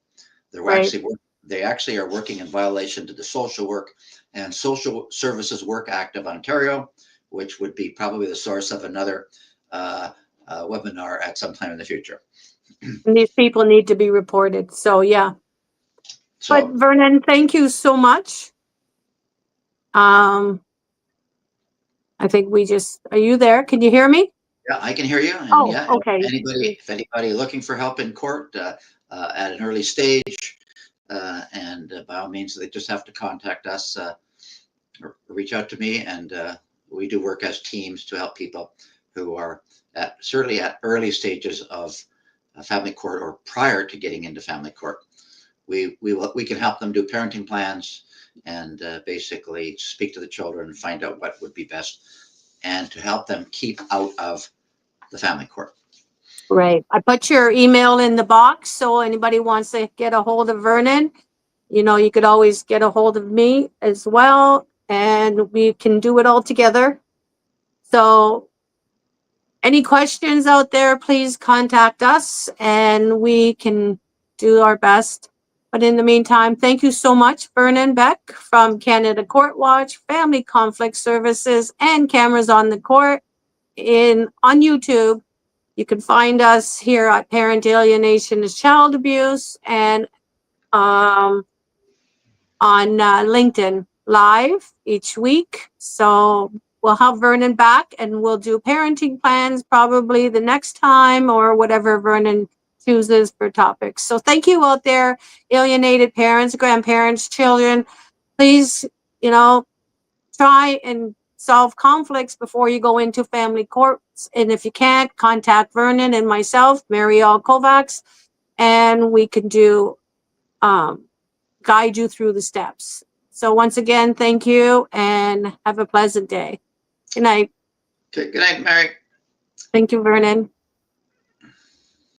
They actually are working in violation to the Social Work and Social Services Work Act of Ontario, which would be probably the source of another webinar at some time in the future. And these people need to be reported. So yeah. But So Vernon, thank you so much. I think are you there? Can you hear me? yeah, I can hear you. And Oh, yeah, okay. if anybody looking for help in court at an early stage, and by all means, they just have to contact us or reach out to me, and we do work as teams to help people who are certainly at early stages of family court or prior to getting into family court. We can help them do parenting plans and basically speak to the children and find out what would be best, and to help them keep out of the family court. Right. I put your email in the box, so anybody wants to get a hold of Vernon, you could always get a hold of me as well, and we can do it all together. So any questions out there, please contact us and we can do our best. But in the meantime, thank you so much, Vernon Beck from Canada Court Watch, Family Conflict Services, and Cameras on the Court on YouTube. You can find us here at Parental, Alienation is Child Abuse, and on LinkedIn Live each week. So we'll have Vernon back and we'll do parenting plans probably the next time, or whatever Vernon chooses for topics. So thank you out there, alienated parents, grandparents, children. Please, try and solve conflicts before you go into family courts. And if you can't, contact Vernon and myself, Mary Auld-Kovacs, and we can guide you through the steps. So once again, thank you and have a pleasant day. Good night. Okay, good night, Mary. Thank you, Vernon.